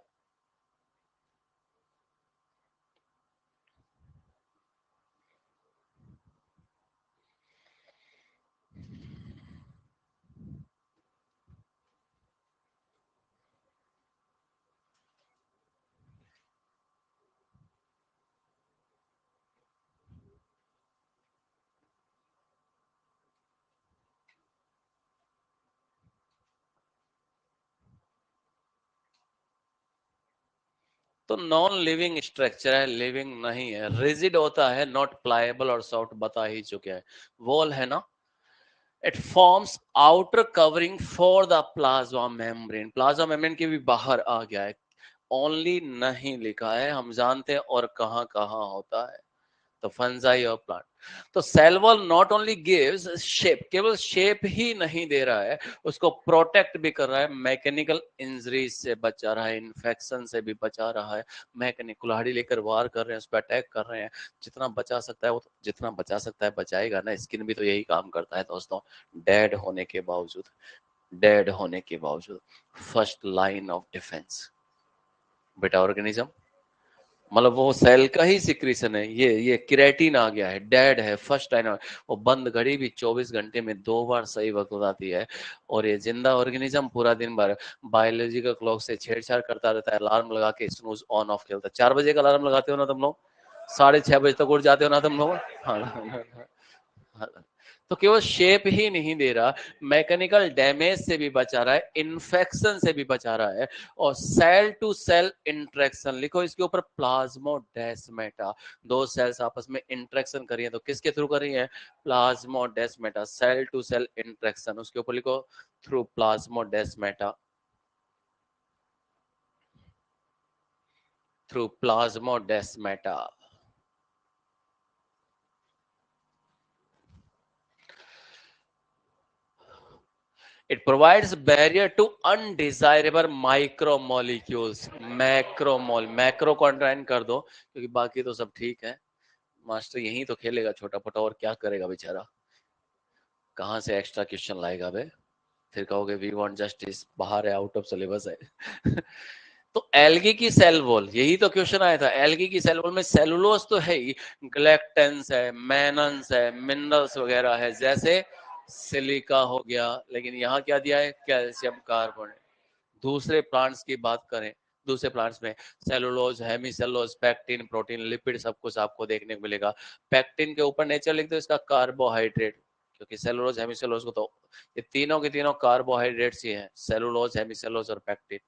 तो नॉन लिविंग स्ट्रक्चर है, living नहीं है, rigid होता है, नॉट प्लायबल और सॉफ्ट, बता ही चुके हैं। वॉल है ना, it forms outer covering for the plasma membrane. Plasma membrane के भी बाहर आ गया है, ओनली नहीं लिखा है, हम जानते हैं और कहां कहां होता है। तो फंजाई और प्लांट। तो cell wall not only gives shape, केवल शेप ही नहीं दे रहा है, उसको प्रोटेक्ट भी कर रहा है, मैकेनिकल इंजरीज से बचा रहा है, इन्फेक्शन से भी बचा रहा है। मैकेनिक कुल्हाड़ी लेकर वार कर रहे हैं, उस पर अटैक कर रहे हैं, जितना बचा सकता है वो तो, जितना बचा सकता है बचाएगा ना। स्किन भी तो यही काम करता है दोस्तों, डेड होने के बावजूद, डेड होने के बावजूद फर्स्ट लाइन ऑफ डिफेंस बेटा ऑर्गेनिज्म। मतलब वो सेल का ही सिक्रीशन है, ये क्रिएटिन आ गया है, डेड है, फर्स्ट टाइम। वो बंद घड़ी भी 24 घंटे में 2 बार सही वक्त बताती है, और ये जिंदा ऑर्गेनिज्म पूरा दिन भर बायोलॉजिकल क्लॉक से छेड़छाड़ करता रहता है, अलार्म लगा के स्नूज ऑन ऑफ खेलता है। 4 बजे का अलार्म लगाते हो ना तुम लोग, 6:30 बजे तक उठ जाते हो ना तुम लोग। हाँ। तो केवल शेप ही नहीं दे रहा, मैकेनिकल डैमेज से भी बचा रहा है, इन्फेक्शन से भी बचा रहा है, और सेल टू सेल इंटरेक्शन। लिखो इसके ऊपर प्लाज्मोडेस्माटा। दो सेल्स आपस में इंटरेक्शन कर रही है, तो किसके थ्रू कर रही है? Plasmodesmata, cell to cell interaction, उसके ऊपर लिखो through plasmodesmata, through plasmodesmata. It provides barrier to undesirable micromolecules, macro को अंडरलाइन कर दो, क्योंकि बाकी तो सब ठीक है। मास्टर यही तो खेलेगा छोटा पोटा, और क्या करेगा बेचारा, कहाँ से एक्स्ट्रा क्वेश्चन लाएगा बे? फिर कहोगे वी वांट जस्टिस, बाहर है, आउट ऑफ सिलेबस है। तो एल्गी की सेल वॉल, यही तो क्वेश्चन आया था। एल्गी की सेल वॉल में सेलुलोज तो है ही, ग्लेक्टेंस है, मेनन्स है, मिनरल्स वगैरह है, जैसे सिलिका हो गया, लेकिन यहाँ क्या दिया है, कैल्शियम कार्बोनेट। दूसरे प्लांट्स की बात करें, दूसरे प्लांट्स में cellulose, hemicellulose, pectin, protein, lipid सब कुछ आपको देखने को मिलेगा। पैक्टिन के ऊपर नेचर लिख दो इसका कार्बोहाइड्रेट, क्योंकि सेलुलोज हेमीसेलुलोज को तो ये तीनों के तीनों कार्बोहाइड्रेट्स ही हैं, सेलुलोज, हेमीसेलुलोज और पैक्टिन।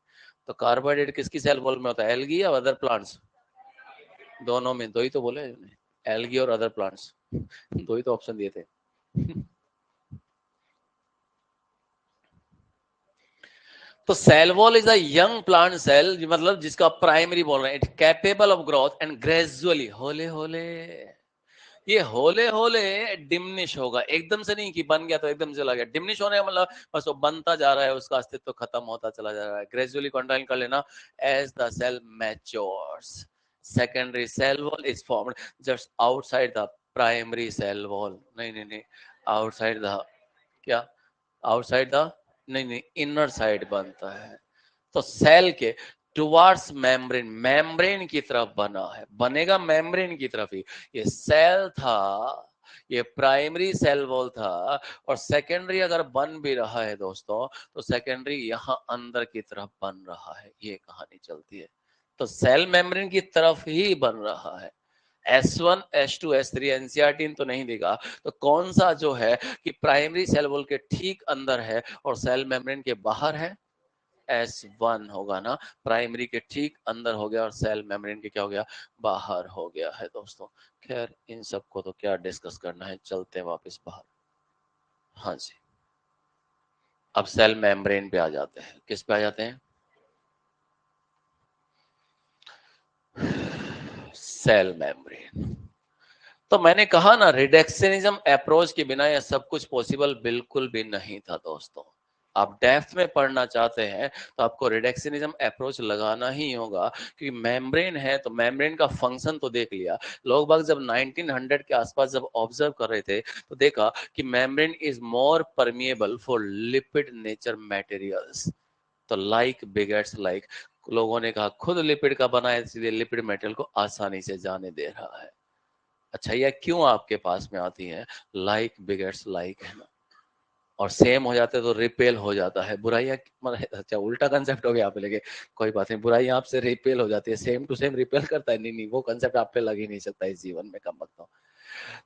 तो कार्बोहाइड्रेट किसकी सेल वॉल में होता है, एल्गी या अदर प्लांट्स? दोनों में, दो ही तो बोले, एल्गी और अदर प्लांट्स, दो ही तो ऑप्शन दिए थे। तो cell wall is a young plant cell, मतलब जिसका प्राइमरी बोल रहे हैं, it capable of growth and gradually, होले होले, ये होले होले डिमिनिश होगा, एकदम से नहीं कि बन गया तो एकदम चला गया। डिमिनिश होने का मतलब बस वो बनता जा रहा है, उसका अस्तित्व तो खत्म होता चला जा रहा है। ग्रेजुअली कंटाइन कर लेना, as the cell matures secondary cell wall is formed just outside the primary cell wall. नहीं नहीं नहीं, आउटसाइड द, क्या आउटसाइड द, नहीं नहीं, इनर साइड बनता है। तो सेल के टुवार्ड्स मेम्ब्रेन, मेम्ब्रेन की तरफ बना है, बनेगा मेम्ब्रेन की तरफ ही। ये सेल था, ये प्राइमरी सेल वॉल था, और सेकेंडरी अगर बन भी रहा है दोस्तों, तो सेकेंडरी यहाँ अंदर की तरफ बन रहा है, ये कहानी चलती है। तो सेल मेम्ब्रेन की तरफ ही बन रहा है। S1, S2, S3 एनसीईआरटी तो नहीं देगा, तो कौन सा जो है कि प्राइमरी सेल वॉल के ठीक अंदर है और सेल मेम्ब्रेन के बाहर है, S1 होगा ना, प्राइमरी के ठीक अंदर हो गया और सेल मेम्ब्रेन के क्या हो गया, बाहर हो गया है दोस्तों। खैर इन सबको तो क्या डिस्कस करना है, चलते हैं वापस बाहर। हाँ जी, अब सेल मेम्ब्रेन पे आ जाते हैं, किस पे आ जाते हैं, सेल मेम्ब्रेन। तो मैंने कहा ना, रिडक्शनिज्म अप्रोच के बिना यह सब कुछ पॉसिबल बिल्कुल भी नहीं था दोस्तों। आप डेप्थ में पढ़ना चाहते हैं तो आपको रिडक्शनिज्म अप्रोच लगाना ही होगा, क्योंकि मेम्ब्रेन है तो मेम्ब्रेन का फंक्शन तो देख लिया। लोग बाग जब 1900 के आसपास जब ऑब्जर्व कर रहे थे तो देखा कि membrane is more permeable for lipid nature materials. तो लाइक बिगेट्स लाइक, लोगों ने कहा खुद लिपिड का बना है, इसलिए लिपिड मेटेरियल को आसानी से जाने दे रहा है। अच्छा, यह क्यों आपके पास में आती है, लाइक बिगेट्स लाइक, है ना, और सेम हो जाते तो रिपेल हो जाता है, बुराइयां मतलब, अच्छा उल्टा कंसेप्ट हो गया आप पे, लेके कोई बात नहीं, बुराइयां आपसे रिपेल हो जाती है, सेम टू सेम रिपेल करता है, नहीं नहीं, वो कंसेप्ट आप पे लग ही नहीं सकता इस जीवन में, कम बकता हूँ।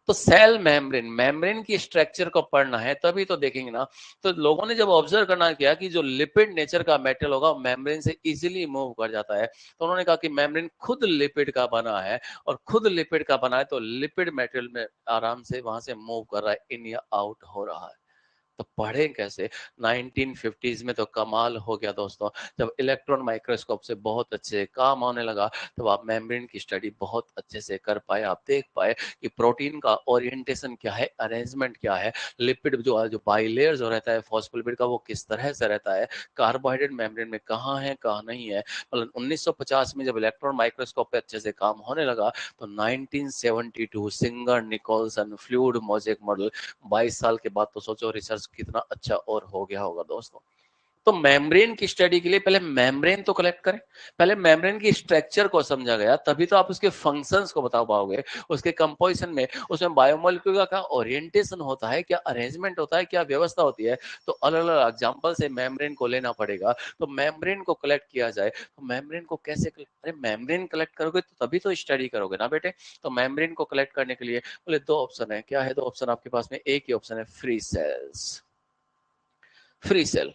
तो सेल मेम्ब्रेन, मेम्ब्रेन की स्ट्रक्चर को पढ़ना है तभी तो देखेंगे ना। तो लोगों ने जब ऑब्जर्व करना किया कि जो लिपिड नेचर का मेटेरियल होगा मेम्ब्रेन से इजीली मूव कर जाता है, तो उन्होंने कहा कि मेम्ब्रेन खुद लिपिड का बना है, और खुद लिपिड का बना है तो लिपिड मेटेरियल में आराम से वहां से मूव कर रहा है, इन या आउट हो रहा है। तो पढ़े कैसे, 1950s में तो कमाल हो गया दोस्तों, जब इलेक्ट्रॉन माइक्रोस्कोप से बहुत अच्छे से काम होने लगा, तब आप मेम्ब्रेन की स्टडी बहुत अच्छे से कर पाए, आप देख पाए कि प्रोटीन का ओरिएंटेशन क्या है, अरेंजमेंट क्या है, लिपिड जो जो बाइलेयर जो रहता है फॉस्फोलिपिड का, वो किस तरह से रहता है, कार्बोहाइड्रेट मेम्ब्रेन में कहाँ है कहाँ नहीं है। मतलब 1950 में जब इलेक्ट्रॉन माइक्रोस्कोप पे अच्छे से काम होने लगा, तो 1972 Singer Nicolson fluid mosaic model, 22 साल के बाद तो सोचो रिसर्च कितना अच्छा और हो गया होगा दोस्तों। तो मेम्ब्रेन की स्टडी के लिए पहले मेम्ब्रेन तो कलेक्ट करें, पहले मेम्ब्रेन की स्ट्रक्चर को समझा गया, तभी तो आप उसके फंक्शंस को बता पाओगे, उसके कंपोजिशन में, उसमें बायोमोलिक्यूल का क्या ओरिएंटेशन होता है, क्या अरेंजमेंट होता है, क्या व्यवस्था होती है। तो अलग अलग एग्जांपल से मेम्ब्रेन को लेना पड़ेगा। तो मेम्ब्रेन को कलेक्ट किया जाए, तो मेम्ब्रेन को कैसे अरे मेम्ब्रेन कलेक्ट करोगे तो तभी तो स्टडी करोगे ना बेटे। तो मेम्ब्रेन को कलेक्ट करने के लिए बोले दो ऑप्शन है, क्या है दो ऑप्शन आपके पास में, एक ही ऑप्शन है, free cells, free cell.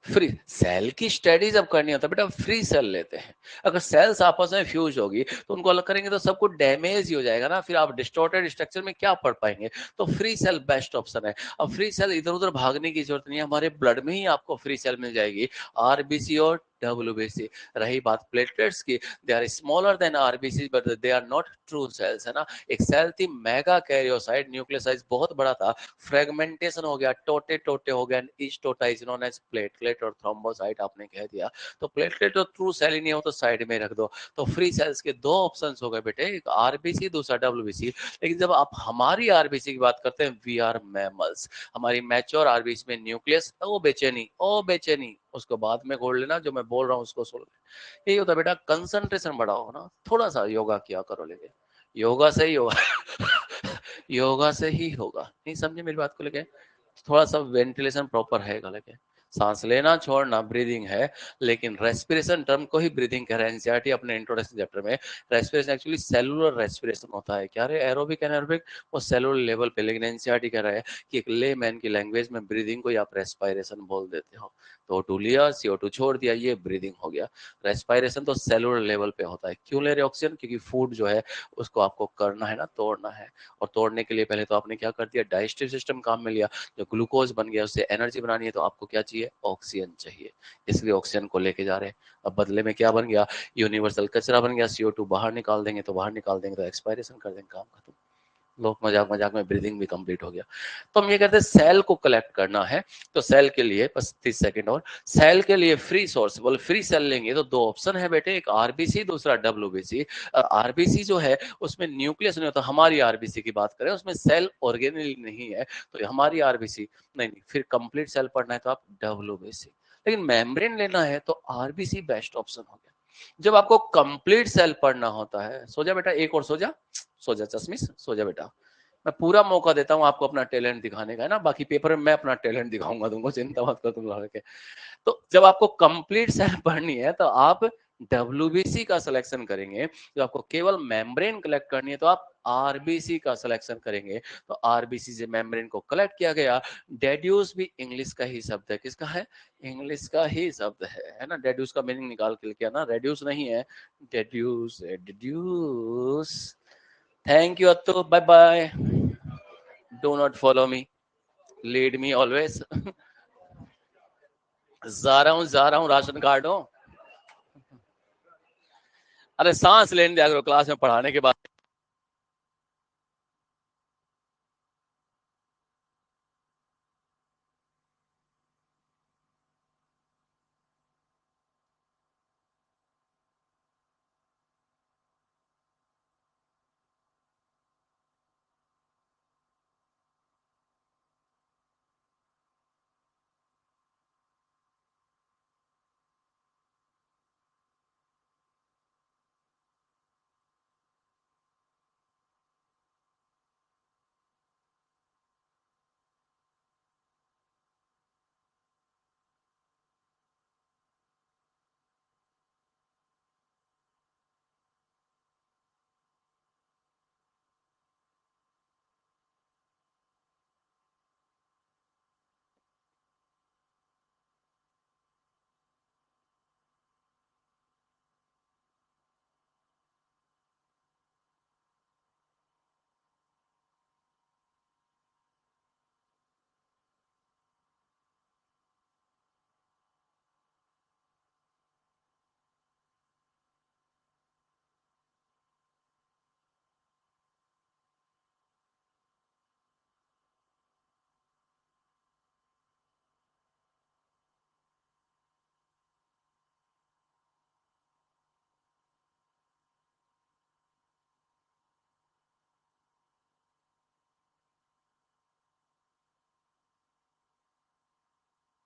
Free cell की स्टडी जब करनी होता है बेटा, फ्री सेल लेते हैं। अगर सेल्स आपस में फ्यूज होगी तो उनको अलग करेंगे तो सब कुछ डैमेज ही हो जाएगा ना, फिर आप डिस्टॉर्टेड स्ट्रक्चर में क्या पढ़ पाएंगे। तो फ्री सेल बेस्ट ऑप्शन है। अब फ्री सेल इधर उधर भागने की जरूरत नहीं है, हमारे ब्लड में ही आपको फ्री सेल मिल जाएगी, आरबीसी और डब्ल्यूबीसी। रही बात प्लेटलेट्स की, they are smaller than RBC but they are not true cells, है ना। एक सेल थी मेगा कैरियोसाइट, न्यूक्लियस साइज बहुत बड़ा था, फ्रेगमेंटेशन हो गया, टोटे टोटे हो गया, ईच टोटा is known as platelet or thrombocyte आपने कह दिया। तो प्लेटलेट और ट्रू सेल ही नहीं हो तो साइड में रख दो। तो फ्री सेल्स के दो ऑप्शंस हो गए बेटे, एक आरबीसी दूसरा डब्ल्यूबीसी। लेकिन जब आप हमारी आरबीसी की बात करते हैं, वी आर मैमल्स, हमारी मैच्योर आरबीसी में न्यूक्लियस, ओ बेचैनी उसको बाद में खोल लेना, जो मैं बोल रहा हूँ उसको सुन ले। यही होता है बेटा, कंसंट्रेशन बढ़ाओ ना, थोड़ा सा योगा किया करो, लेके योगा से ही होगा योगा से ही होगा, नहीं समझे मेरी बात को लेके। थोड़ा सा वेंटिलेशन प्रॉपर है गले के, सांस लेना छोड़ना ब्रीदिंग है, लेकिन रेस्पिरेशन टर्म को ही ब्रीदिंग कह रहे हैं एनसीईआरटी अपने इंट्रोडक्शन चैप्टर में। रेस्पिरेशन एक्चुअली सेलुलर रेस्पिरेशन होता है, क्या रे एरोबिक एनारोबिक, वो सेलुलर लेवल पे, लेकिन एनसीईआरटी कह रहा है कि एक ले मैन की लैंग्वेज में ब्रीदिंग को आप रेस्पायरेशन बोल देते हो। तो O2 लिया, CO2 छोड़ दिया, ये ब्रीदिंग हो गया। रेस्पायरेशन तो सेलुलर लेवल पे होता है। क्यों ले रहे ऑक्सीजन? क्योंकि फूड जो है उसको आपको करना है ना, तोड़ना है, और तोड़ने के लिए पहले तो आपने क्या कर दिया, डाइजेस्टिव सिस्टम काम में लिया, जो ग्लूकोज बन गया उससे एनर्जी बनानी है, तो आपको क्या चाहिए, ऑक्सीजन चाहिए, इसलिए ऑक्सीजन को लेके जा रहे हैं। अब बदले में क्या बन गया, यूनिवर्सल कचरा बन गया, CO2 बाहर निकाल देंगे, तो बाहर निकाल देंगे तो एक्सपायरेशन कर देंगे, काम खत्म। लोग मजाक मजाक में ब्रीदिंग भी कंप्लीट हो गया। तो हम ये कहते हैं सेल को कलेक्ट करना है, तो सेल के लिए बस 30 सेकंड और, सेल के लिए फ्री सोर्स, बोले फ्री सेल लेंगे तो दो ऑप्शन है बेटे, एक आरबीसी, दूसरा डब्ल्यूबीसी। आरबीसी जो है उसमें न्यूक्लियस नहीं होता, हमारी आरबीसी की बात करें उसमें सेल ऑर्गेनेल नहीं है, तो हमारी आरबीसी नहीं, फिर कंप्लीट सेल पढ़ना है तो आप डब्ल्यूबीसी, लेकिन मेम्ब्रेन लेना है तो आरबीसी बेस्ट ऑप्शन हो गया। जब आपको कंप्लीट सेल पढ़ना होता है, सो जा बेटा, एक और सो जा, सो जा चश्मिश, सो जा बेटा, मैं पूरा मौका देता हूँ आपको अपना टैलेंट दिखाने का, है ना, बाकी पेपर में मैं अपना टैलेंट दिखाऊंगा तुमको, चिंता मत करो तुम लड़के। तो जब आपको कंप्लीट सेल पढ़नी है तो आप डब्ल्यूबीसी का सिलेक्शन करेंगे, जो आपको केवल मेम्ब्रेन कलेक्ट करनी है तो आप आरबीसी का सिलेक्शन करेंगे। तो आरबीसी से मेम्ब्रेन को कलेक्ट किया गया। डेड्यूस भी इंग्लिश का ही शब्द है, किसका है, इंग्लिश का ही शब्द है ना, डेड्यूस का मीनिंग निकाल के लिया ना, रेड्यूस नहीं है, डेड्यूस, डेड्यूस। थैंक यू अत्तु, bye bye, do not follow me, lead me always. जा रहा हूँ राशन कार्ड हो। अरे सांस लेने दिया करो क्लास में पढ़ाने के बाद।